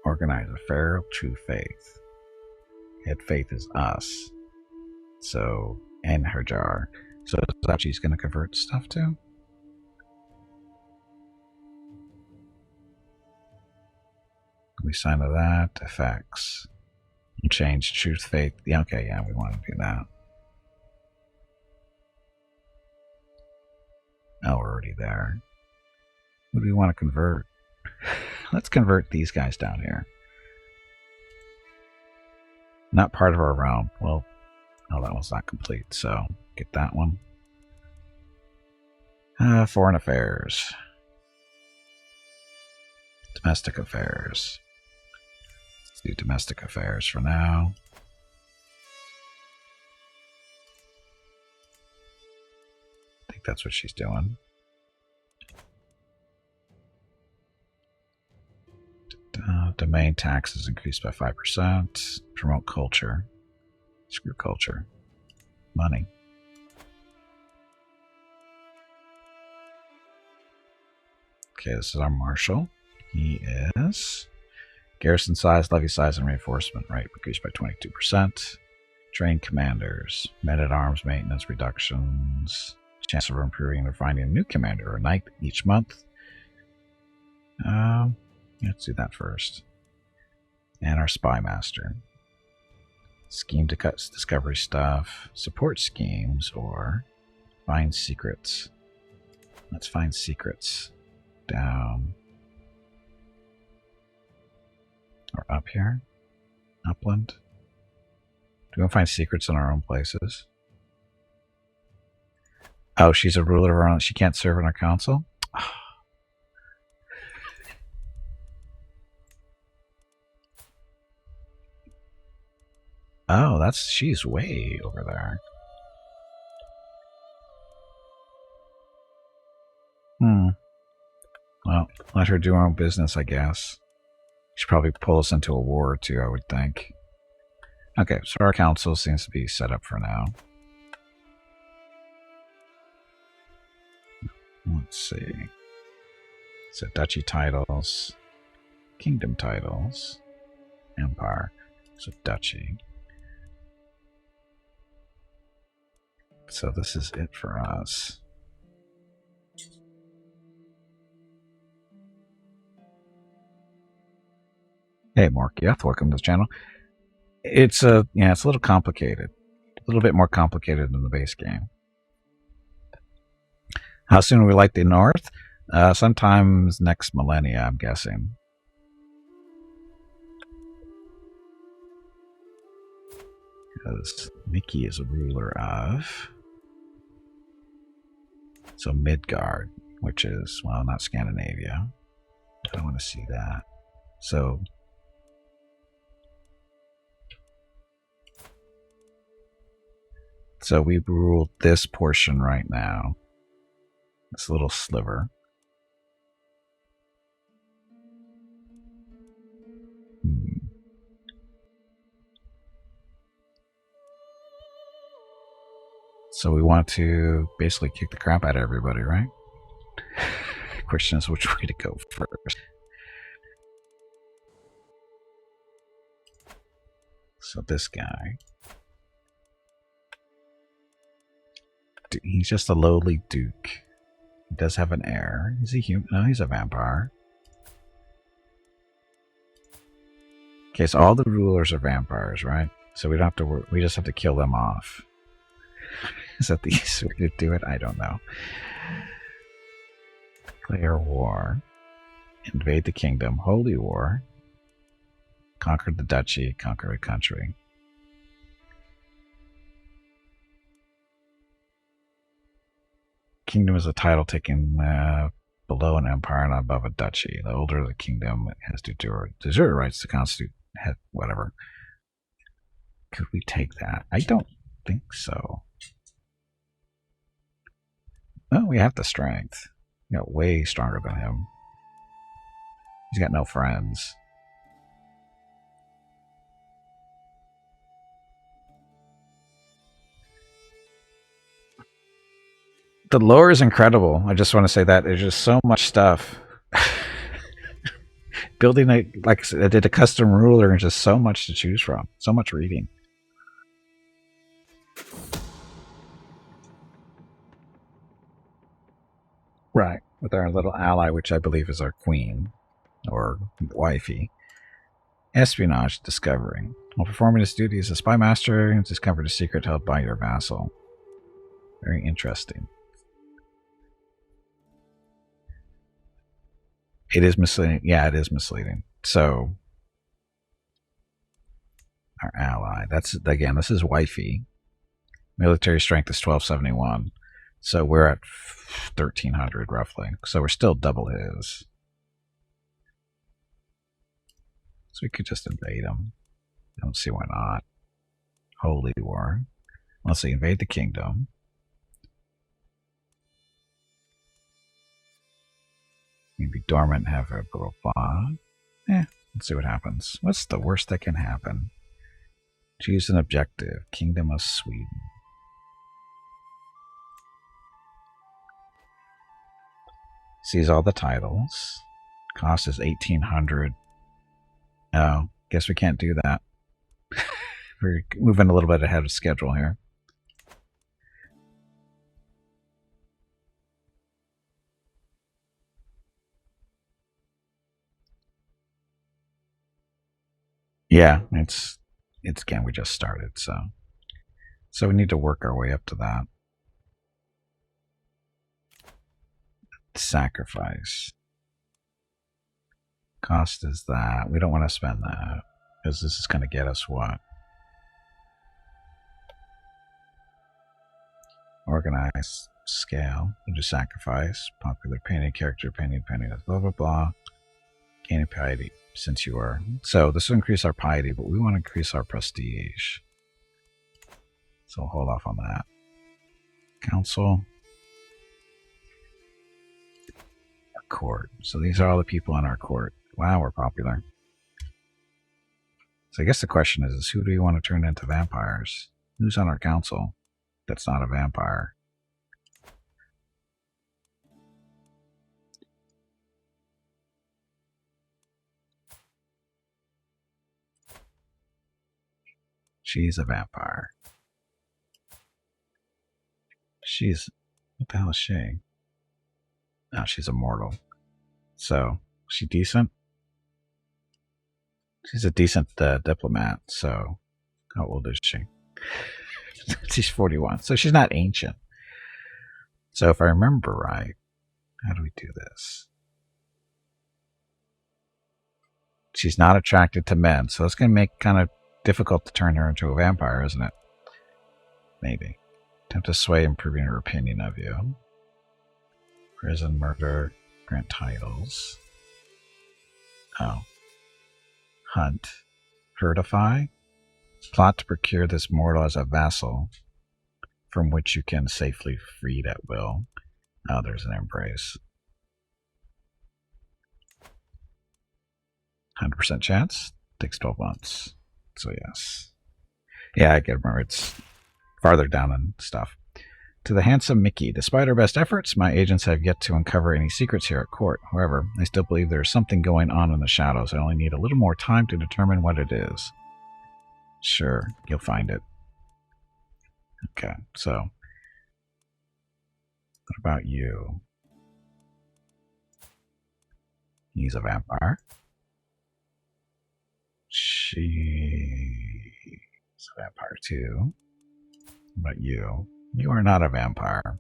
Speaker 1: Organize a fair, true faith. Head faith is us. So, and her jar. So is that she's going to convert stuff to? We sign to that. Effects. Change truth, faith. Yeah, okay, yeah, we want to do that. Oh, we're already there. What do we want to convert? Let's convert these guys down here. Not part of our realm. Well, oh, that one's not complete, so get that one. Foreign affairs. Domestic affairs. Let's do domestic affairs for now. I think that's what she's doing. Domain taxes increased by 5%. Promote culture. Screw culture. Money. Okay, this is our marshal. He is garrison size, levy size, and reinforcement rate increased by 22%. Train commanders. Men-at-arms maintenance reductions. Chance of improving or finding a new commander or knight each month. Let's do that first. And our spy master. Scheme to cut discovery stuff. Support schemes or find secrets. Let's find secrets. Down. Or up here. Upland. Do we want to find secrets in our own places? Oh, she's a ruler of her own. She can't serve in our council? Oh, she's way over there. Well, let her do her own business, I guess. She'd probably pull us into a war or two, I would think. Okay, so our council seems to be set up for now. Let's see. So duchy titles, kingdom titles, empire. So duchy. So this is it for us. Hey, Morkieth, welcome to the channel. It's a little complicated. A little bit more complicated than the base game. How soon would we like the North? Sometimes next millennia, I'm guessing. Because Mickey is a ruler of... So Midgard, which is, well, not Scandinavia. I don't want to see that. So we rule this portion right now. This little sliver. So we want to basically kick the crap out of everybody, right? Question is which way to go first. So this guy. He's just a lowly duke. He does have an heir. Is he human? No, he's a vampire. Okay, so all the rulers are vampires, right? So we don't have to. We just have to kill them off. Is that the easiest way to do it? I don't know. Declare war. Invade the kingdom. Holy war. Conquer the duchy. Conquer a country. Kingdom is a title taken below an empire and above a duchy. The older the kingdom, it has de jure rights to constitute whatever. Could we take that? I don't think so. Oh, we have the strength. We got way stronger than him. He's got no friends. The lore is incredible. I just want to say that there's just so much stuff. Building I did a custom ruler and just so much to choose from. So much reading. Right, with our little ally, which I believe is our queen or wifey. Espionage discovering. While performing his duty as a spy master, he discovered a secret held by your vassal. Very interesting. It is misleading. Yeah, it is misleading. So, our ally. That's, again, this is wifey. Military strength is 1271. So we're at 1300 roughly. So we're still double his. So we could just invade him. I don't see why not. Holy war. Let's see, invade the kingdom. Maybe dormant, have a blah. Let's see what happens. What's the worst that can happen? Choose an objective. Kingdom of Sweden. Sees all the titles. Cost is 1800. Oh, guess we can't do that. We're moving a little bit ahead of schedule here. Yeah, it's again, we just started, so we need to work our way up to that. Sacrifice. Cost is that. We don't want to spend that, because this is going to get us what? Organize, scale, into sacrifice, popular painting, character painting, blah blah blah. Gaining piety, since you are. So this will increase our piety, but we want to increase our prestige. So we'll hold off on that. Council. Our court. So these are all the people in our court. Wow, we're popular. So I guess the question is who do you want to turn into vampires? Who's on our council that's not a vampire? She's a vampire. She's... what the hell is she? No, she's immortal. So, is she decent? She's a decent diplomat, so... how old is she? She's 41. So she's not ancient. So if I remember right, how do we do this? She's not attracted to men, so it's going to make kind of difficult to turn her into a vampire, isn't it? Maybe. Attempt to sway, improving her opinion of you. Prison, murder, grant titles. Oh. Hunt. Herdify. Plot to procure this mortal as a vassal, from which you can safely freed at will. Oh, there's an embrace. 100% chance. Takes 12 months. So yes. Yeah, I can remember it's farther down and stuff. To the handsome Mickey, despite our best efforts, my agents have yet to uncover any secrets here at court. However, I still believe there is something going on in the shadows. I only need a little more time to determine what it is. Sure, you'll find it. Okay, so what about you? He's a vampire. She's a vampire too. What about you? You are not a vampire.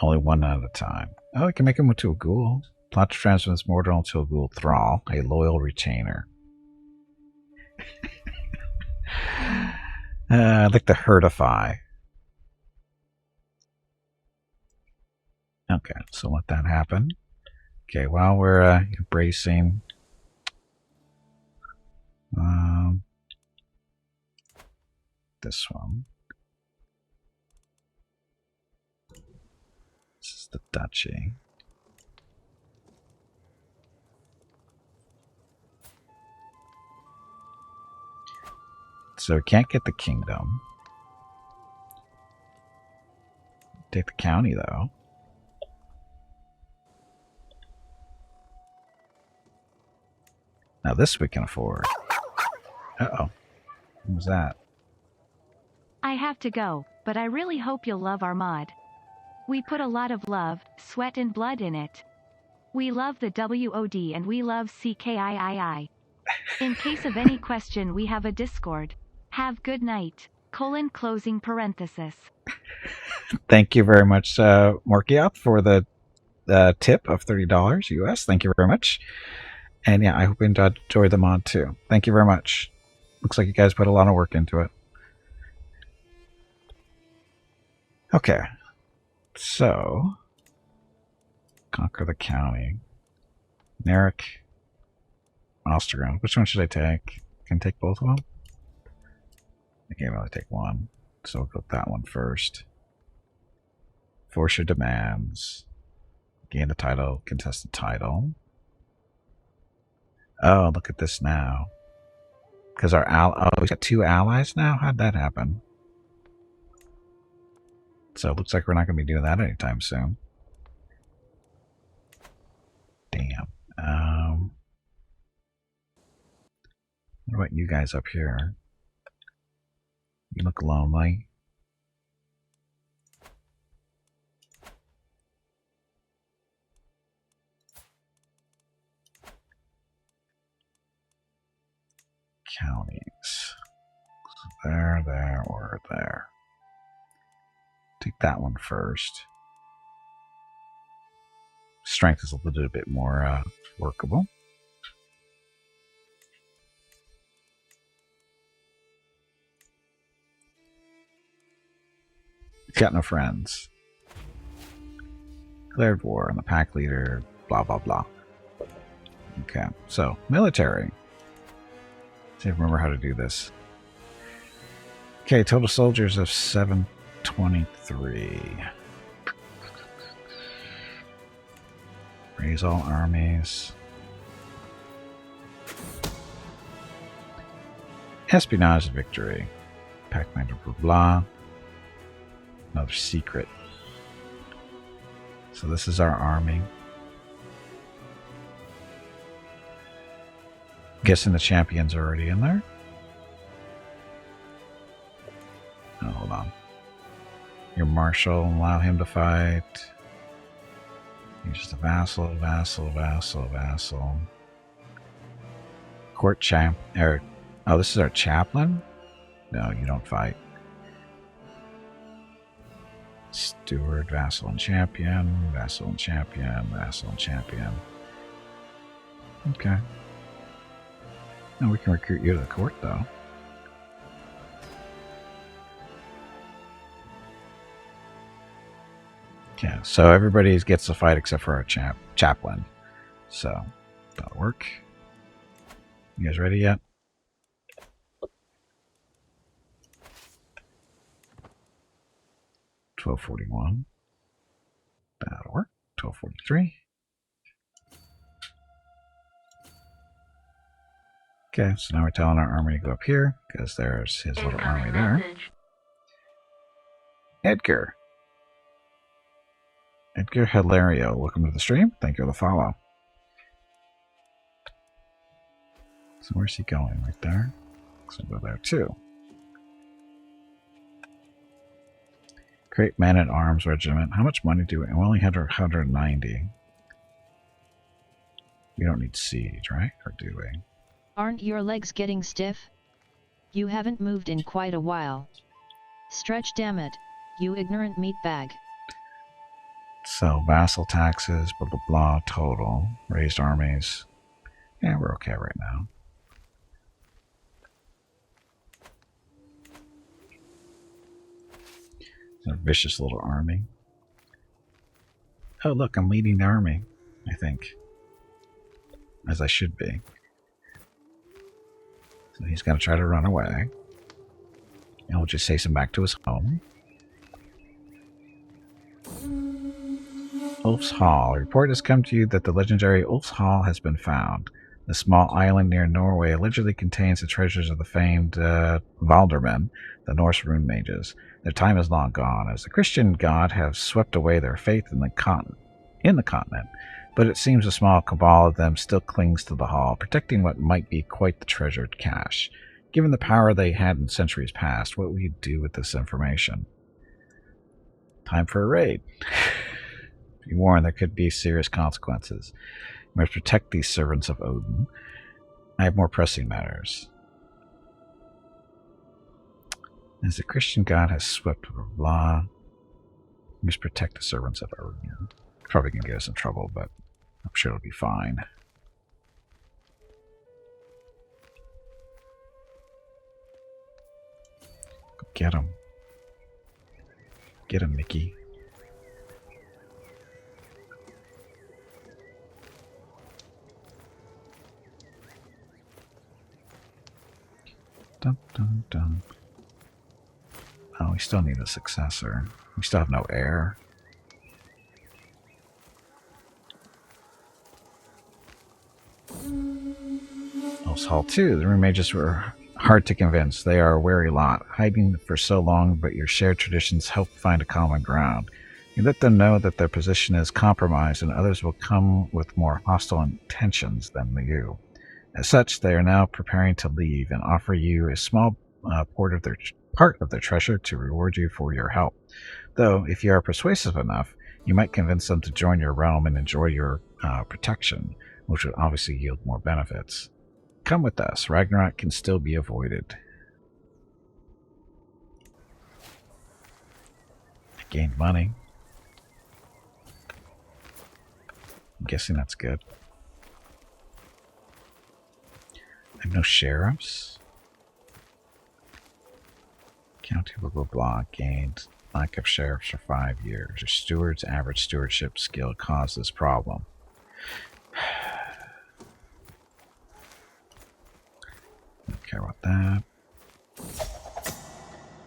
Speaker 1: Only one at a time. Oh, I can make him into a ghoul. Plot to transfer this mortal into a ghoul thrall, a loyal retainer. I'd like to herdify. Okay, so let that happen. Okay, while we're embracing, this one. This is the duchy. So we can't get the kingdom. Take the county, though. Now this we can afford. Uh-oh. What was that?
Speaker 4: I have to go, but I really hope you'll love our mod. We put a lot of love, sweat and blood in it. We love the WOD and we love CKIII. In case of any question, we have a Discord. Have good night. Closing parenthesis.
Speaker 1: Thank you very much, Morkiop, for the tip of $30 US. Thank you very much. And yeah, I hope you enjoyed the mod too. Thank you very much. Looks like you guys put a lot of work into it. Okay. So, conquer the county. Narek. Ostergren. Which one should I take? Can I take both of them? I can't really take one. So we'll go with that one first. Force your demands. Gain the title. Contest the title. Oh, look at this now. Because our we got 2 allies now? How'd that happen? So it looks like we're not going to be doing that anytime soon. Damn. What about you guys up here? You look lonely. Counties. There, or there. Take that one first. Strength is a little bit more workable. Got no friends. Declared war on the pack leader, blah blah blah. Okay, so military. See if I remember how to do this. Okay, total soldiers of 723. Raise all armies. Espionage victory. Pack leader, blah blah. Another secret. So this is our army. Guessing the champion's already in there. Oh, hold on. Your marshal, allow him to fight. He's just a vassal. Court champ. Oh, this is our chaplain? No, you don't fight. Steward, vassal and champion, vassal and champion, vassal and champion. Okay. Now we can recruit you to the court, though. Okay, so everybody gets to fight except for our chaplain. So, that'll work. You guys ready yet? $12.41. That'll work. $12.43. Okay, so now we're telling our army to go up here, because there's his little army there. Edgar. Edgar Hilario, welcome to the stream. Thank you for the follow. So where's he going? Right there? So go there too. Great Man-at-Arms Regiment. How much money do we... We only had 190. We don't need siege, right? Or do we?
Speaker 2: Aren't your legs getting stiff? You haven't moved in quite a while. Stretch, damn it, you ignorant meatbag.
Speaker 1: So, vassal taxes, blah blah blah, total. Raised armies. Yeah, we're okay right now. It's a vicious little army. Oh, look, I'm leading the army, I think. As I should be. So he's going to try to run away. And we'll just chase him back to his home. Ulf's Hall. A report has come to you that the legendary Ulf's Hall has been found. The small island near Norway allegedly contains the treasures of the famed Valdermen, the Norse rune mages. Their time is long gone, as the Christian god have swept away their faith in the continent. But it seems a small cabal of them still clings to the hall, protecting what might be quite the treasured cache. Given the power they had in centuries past, what will you do with this information? Time for a raid. Be warned, there could be serious consequences. You must protect these servants of Odin. I have more pressing matters. As the Christian god has swept over law, you must protect the servants of Odin. Probably gonna get us in trouble, but I'm sure it'll be fine. Go get him. Get him, Mickey. Dun, dun, dun. Oh, we still need a successor. We still have no heir. Hall 2. The room mages were hard to convince. They are a wary lot, hiding for so long, but your shared traditions help find a common ground. You let them know that their position is compromised, and others will come with more hostile intentions than you. As such, they are now preparing to leave and offer you a small part of their treasure to reward you for your help. Though, if you are persuasive enough, you might convince them to join your realm and enjoy your protection, which would obviously yield more benefits. Come with us. Ragnarok can still be avoided. I gained money. I'm guessing that's good. I have no sheriffs. County blah blah blah. Gained lack of sheriffs for 5 years. Your steward's average stewardship skill caused this problem. Don't care about that.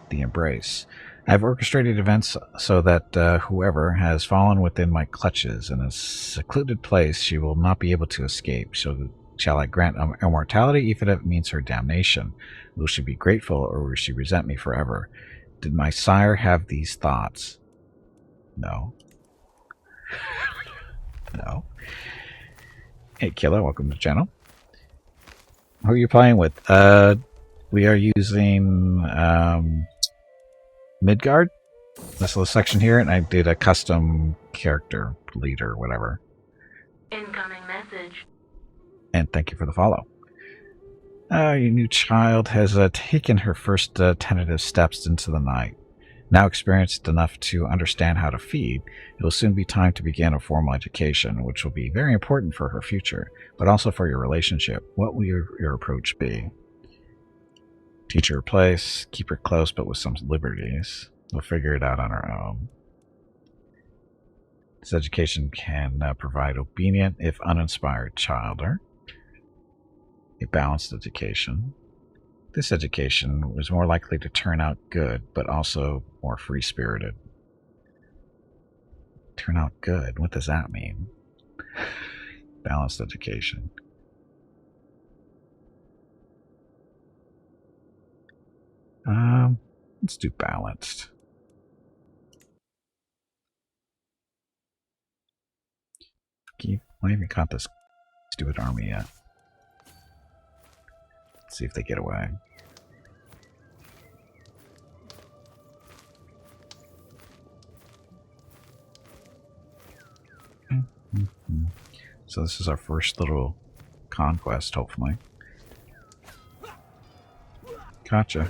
Speaker 1: The embrace. I have orchestrated events so that whoever has fallen within my clutches in a secluded place, she will not be able to escape. So shall I grant immortality, even if it means her damnation? Will she be grateful, or will she resent me forever? Did my sire have these thoughts? No. No. Hey, Killer, welcome to the channel. Who are you playing with? We are using Midgard, this little section here, and I did a custom character leader, whatever.
Speaker 4: Incoming message.
Speaker 1: And thank you for the follow. Your new child has taken her first tentative steps into the night. Now experienced enough to understand how to feed, it will soon be time to begin a formal education, which will be very important for her future, but also for your relationship. What will your approach be? Teach her a place, keep her close but with some liberties. We'll figure it out on our own. This education can provide obedient, if uninspired, childer. A balanced education. This education was more likely to turn out good, but also more free-spirited. Turn out good? What does that mean? Balanced education. Let's do balanced. I haven't caught this stupid army yet. Let's see if they get away. So this is our first little conquest, hopefully. Gotcha.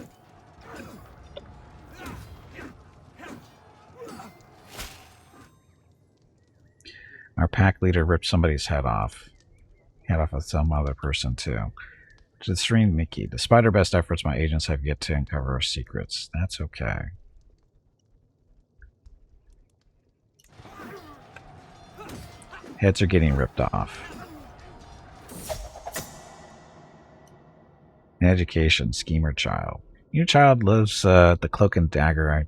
Speaker 1: Our pack leader ripped somebody's head off. Head off of some other person, too. To the serene Mickey, despite our best efforts, my agents have yet to uncover our secrets. That's okay. Heads are getting ripped off. In education, schemer child. Your child lives the cloak and dagger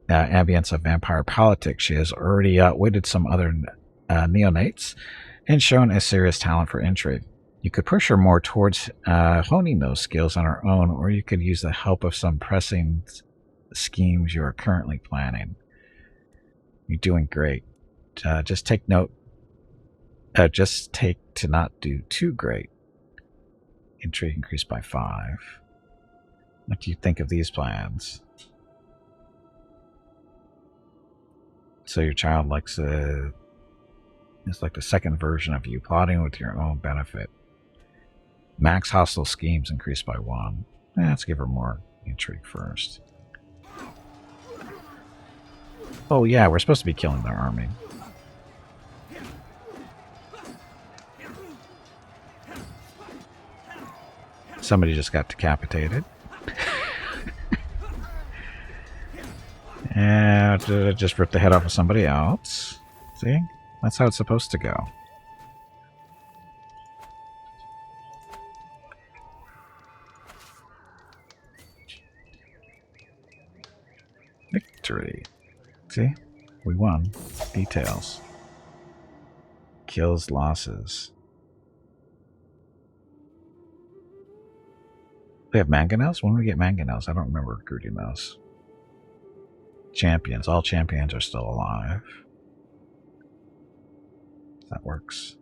Speaker 1: ambience of vampire politics. She has already outwitted some other neonates and shown a serious talent for intrigue. You could push her more towards honing those skills on her own, or you could use the help of some pressing schemes you are currently planning. You're doing great. Just take note. Just take to not do too great. Intrigue increased by 5. What do you think of these plans? So your child likes It's like the second version of you, plotting with your own benefit. Max hostile schemes increased by 1. Let's give her more intrigue first. Oh yeah, we're supposed to be killing their army. Somebody just got decapitated. And just ripped the head off of somebody else. See? That's how it's supposed to go. Victory. See? We won. Details. Kills, losses. We have mangonels? When do we get mangonels? I don't remember recruiting those. Champions. All champions are still alive. That works.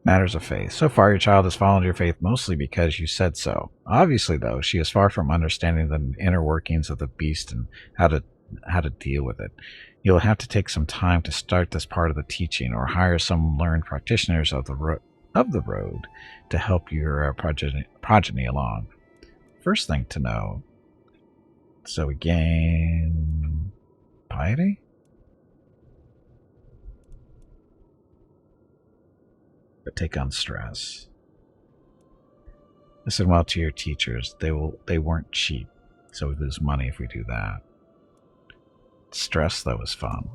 Speaker 1: Matters of faith. So far, your child has followed your faith mostly because you said so. Obviously, though, she is far from understanding the inner workings of the beast and how to deal with it. You'll have to take some time to start this part of the teaching, or hire some learned practitioners of the road to help your progeny along. First thing to know. So we gain piety. But take on stress. Listen well to your teachers. They weren't cheap, so we lose money if we do that. Stress, though, is fun.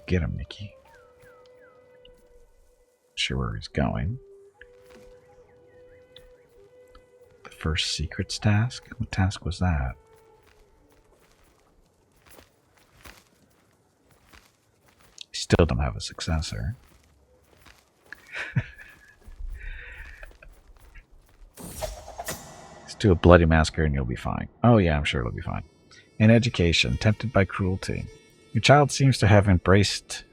Speaker 1: Get him, Mickey. Sure where he's going. The first secrets task? What task was that? Still don't have a successor. Let's do a bloody massacre and you'll be fine. Oh yeah, I'm sure it'll be fine. In education, tempted by cruelty. Your child seems to have embraced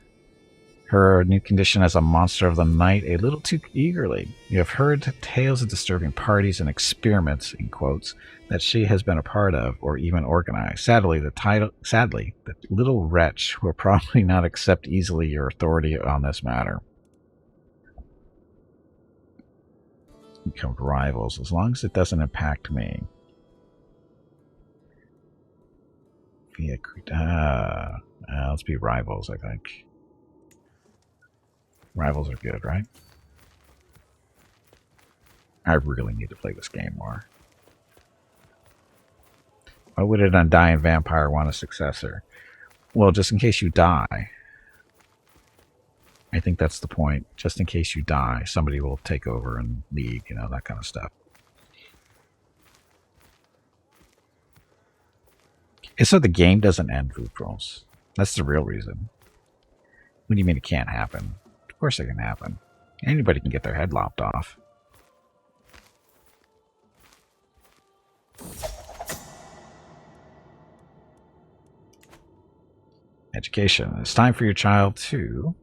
Speaker 1: her new condition as a monster of the night a little too eagerly. You have heard tales of disturbing parties and experiments, in quotes, that she has been a part of or even organized. Sadly, the little wretch will probably not accept easily your authority on this matter. Become rivals, as long as it doesn't impact me. Let's be rivals, I think. Rivals are good, right? I really need to play this game more. Why would an undying vampire want a successor? Well, just in case you die. I think that's the point. Just in case you die, somebody will take over and lead, you know, that kind of stuff. It's so the game doesn't end, Vuprals. That's the real reason. What do you mean it can't happen? Of course it can happen. Anybody can get their head lopped off. Education. It's time for your child to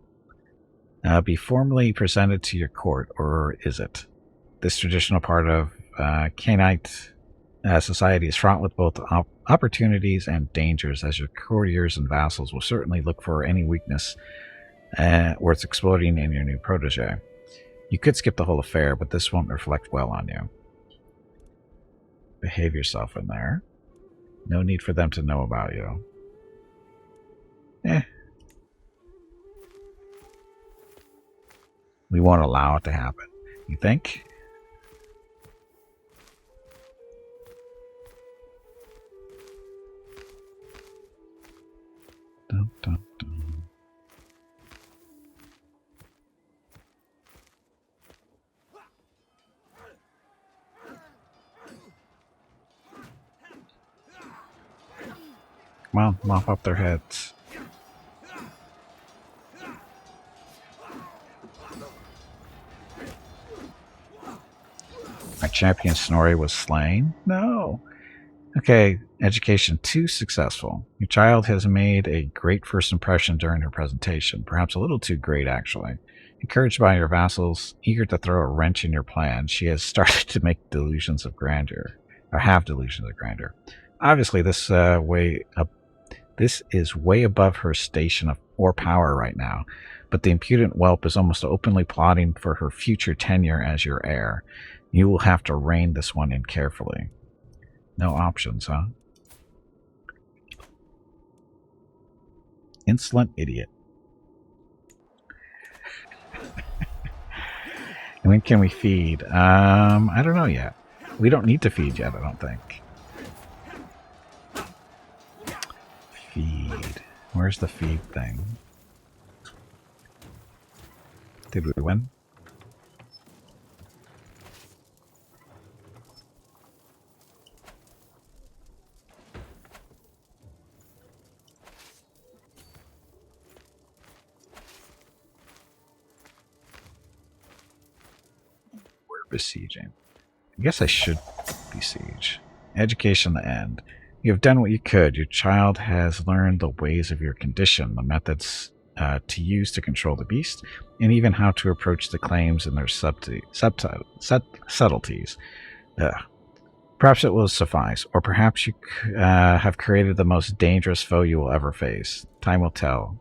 Speaker 1: be formally presented to your court, or is it? This traditional part of Canaanite society is fraught with both opportunities and dangers, as your courtiers and vassals will certainly look for any weakness worth exploiting in your new protege. You could skip the whole affair, but this won't reflect well on you. Behave yourself in there. No need for them to know about you. We won't allow it to happen. You think? Dun, dun, dun. Come on, mop up their heads. My champion Snorri was slain? No. Okay, education 2 successful. Your child has made a great first impression during her presentation, perhaps a little too great, actually. Encouraged by your vassals, eager to throw a wrench in your plans, she has started to make delusions of grandeur, or have delusions of grandeur. Obviously, this is way above her station of or power right now, but the impudent whelp is almost openly plotting for her future tenure as your heir. You will have to rein this one in carefully. No options, huh? Insolent idiot. And when can we feed? I don't know yet. We don't need to feed yet, I don't think. Feed. Where's the feed thing? Did we win? We're besieging. I guess I should besiege. Education the end. You have done what you could. Your child has learned the ways of your condition, the methods to use to control the beast, and even how to approach the claims and their subtleties. Perhaps it will suffice, or perhaps you have created the most dangerous foe you will ever face. Time will tell,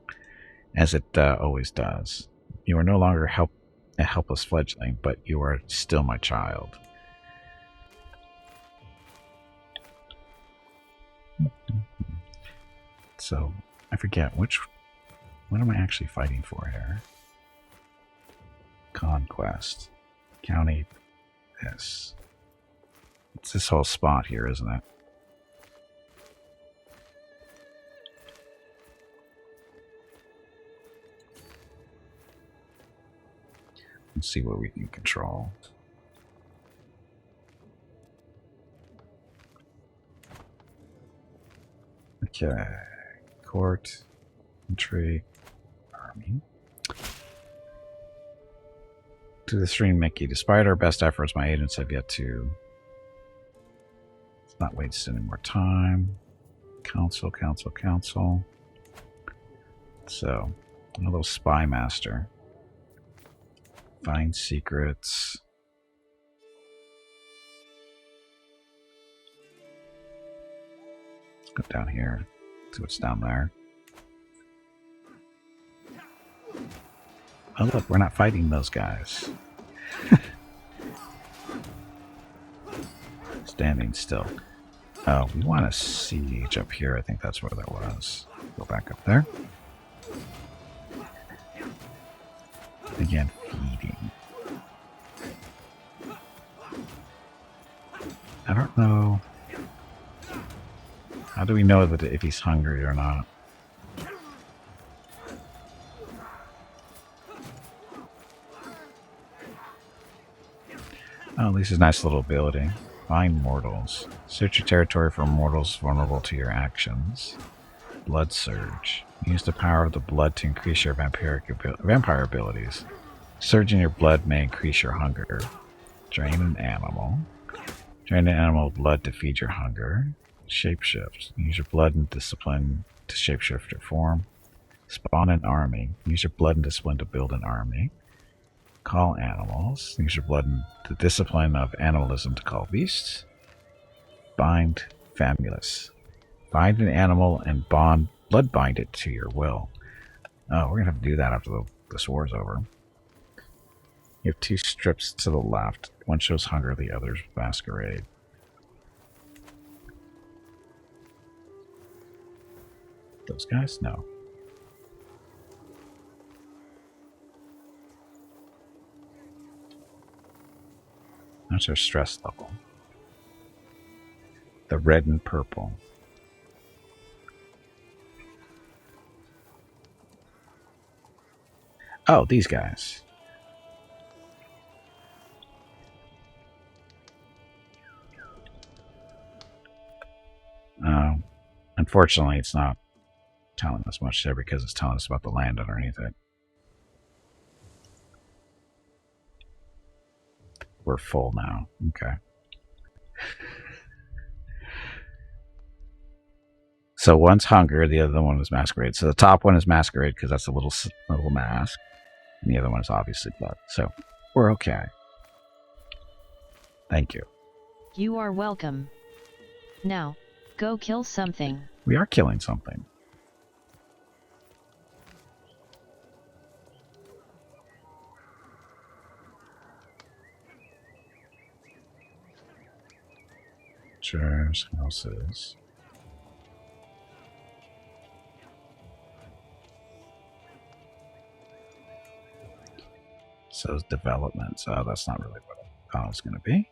Speaker 1: as it always does. You are no longer a helpless fledgling, but you are still my child. So, I forget what am I actually fighting for here? Conquest. County this. It's this whole spot here, isn't it? Let's see what we can control. Okay. Court, infantry, army. To the stream, Mickey. Despite our best efforts, my agents have yet to... Let's not waste any more time. Council. So, a little spy master. Find secrets. Let's go down here. See what's down there. Oh look, we're not fighting those guys. Standing still. Oh, we want a siege up here. I think that's where that was. Go back up there. Again, feeding. I don't know. How do we know that if he's hungry or not? Oh, at least a nice little ability. Find mortals. Search your territory for mortals vulnerable to your actions. Blood surge. Use the power of the blood to increase your vampire abilities. Surge in your blood may increase your hunger. Drain an animal. Drain an animal blood to feed your hunger. Shapeshift. Use your blood and discipline to shapeshift your form. Spawn an army. Use your blood and discipline to build an army. Call animals. Use your blood and the discipline of animalism to call beasts. Bind Famulus. Bind an animal and blood bind it to your will. Oh, we're going to have to do that after this war's over. You have two strips to the left. One shows hunger, the other's masquerade. Those guys? No. That's our stress level. The red and purple. Oh, these guys. Unfortunately, it's not telling us much there because it's telling us about the land underneath it. We're full now. Okay. So one's hunger, the other one is masquerade. So the top one is masquerade because that's a little mask, and the other one is obviously blood. So we're okay. Thank you.
Speaker 2: You are welcome. Now, go kill something.
Speaker 1: We are killing something. Chairs, houses. So development. So that's not really what I thought it was going to be.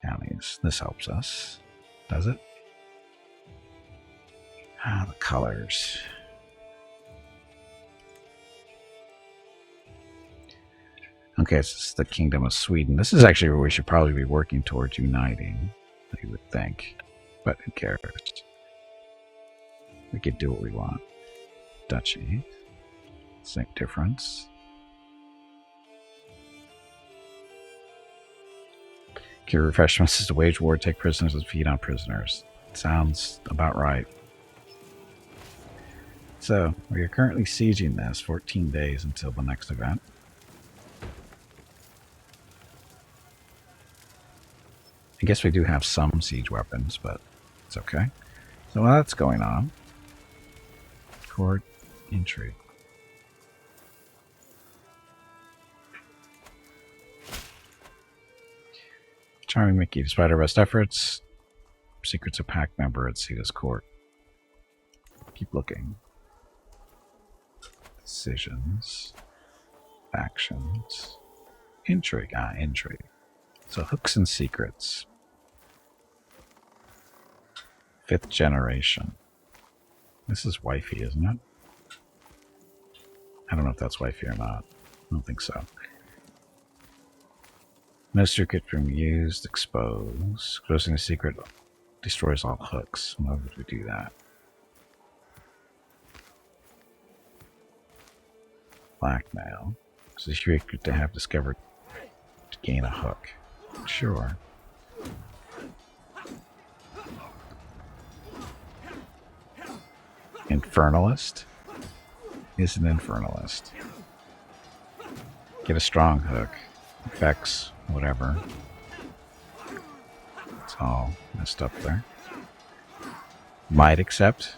Speaker 1: Counties. This helps us. Does it? Ah, the colors. Okay, this is the Kingdom of Sweden. This is actually where we should probably be working towards uniting, you would think. But who cares? We could do what we want. Duchy. Same difference. Cure refreshments is to wage war, take prisoners, and feed on prisoners. Sounds about right. So, we are currently sieging this 14 days until the next event. I guess we do have some siege weapons, but it's okay. So while that's going on, court intrigue. Charming Mickey, despite our best efforts, secrets of pack member at Sita's court. Keep looking. Decisions. Actions. Intrigue. Intrigue. So hooks and secrets. 5th generation. This is wifey, isn't it? I don't know if that's wifey or not. I don't think so. No secret from used, exposed. Closing a secret destroys all hooks. Why would we do that? Blackmail. It's a secret to have discovered to gain a hook. Sure. Infernalist? Is an infernalist. Get a strong hook. Effects, whatever. It's all messed up there. Might accept.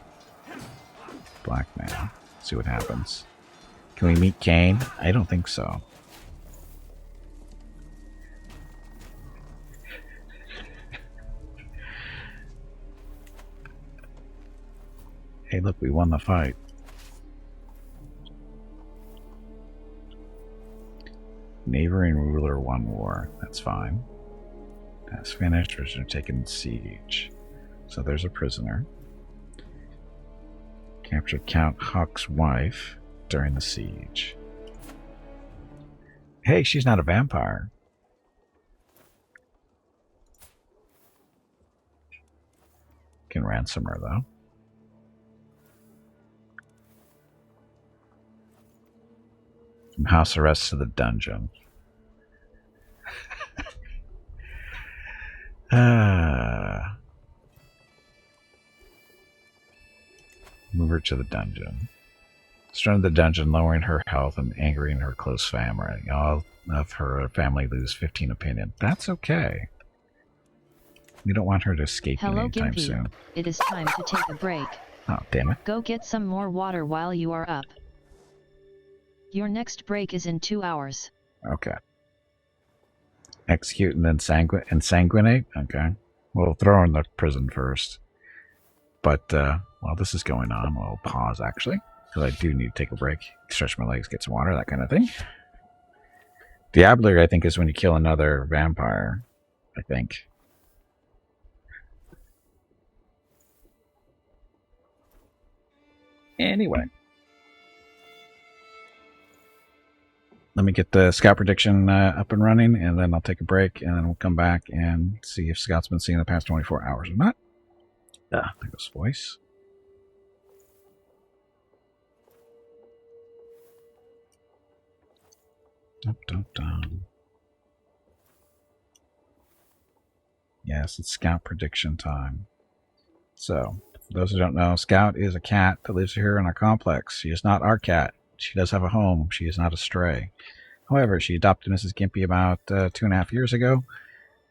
Speaker 1: Blackmail. See what happens. Can we meet Kane? I don't think so. Hey, look, we won the fight. Neighboring ruler won war. That's fine. That's finished. Prisoner taken siege. So there's a prisoner. Captured Count Huck's wife during the siege. Hey, she's not a vampire. Can ransom her, though. From house arrest to the dungeon. Move her to the dungeon. Stranded the dungeon, lowering her health and angering her close family. All of her family lose 15 opinion. That's okay. We don't want her to escape anytime
Speaker 2: Gimpy.
Speaker 1: soon.
Speaker 2: It is time to take a break.
Speaker 1: Oh, damn it.
Speaker 2: Go get some more water while you are up. Your next break is in 2 hours.
Speaker 1: Okay. Execute and then sanguinate? Okay. We'll throw her in the prison first. But while this is going on, we'll pause, actually. Because I do need to take a break. Stretch my legs, get some water, that kind of thing. Diabler, I think, is when you kill another vampire. I think. Anyway. Let me get the scout prediction up and running, and then I'll take a break, and then we'll come back and see if Scout's been seen in the past 24 hours or not. There goes voice. Dum, dum, dum. Yes, it's scout prediction time. So, For those who don't know, Scout is a cat that lives here in our complex. She is not our cat. She does have a home. She is not a stray. However, she adopted Mrs. Gimpy about 2.5 years ago,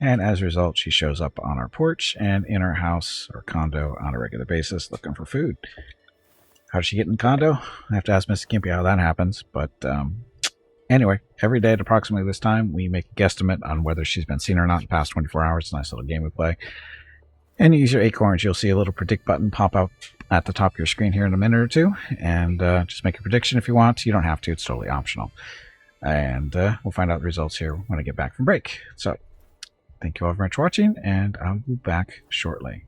Speaker 1: and as a result, she shows up on our porch and in our house or condo on a regular basis looking for food. How does she get in the condo? I have to ask Mrs. Gimpy how that happens, but anyway, every day at approximately this time, we make a guesstimate on whether she's been seen or not in the past 24 hours. It's a nice little game we play. And you use your acorns, you'll see a little predict button pop up at the top of your screen here in a minute or two, and just make a prediction if you want. You don't have to, it's totally optional. And we'll find out the results here when I get back from break. So, thank you all very much for watching, and I'll be back shortly.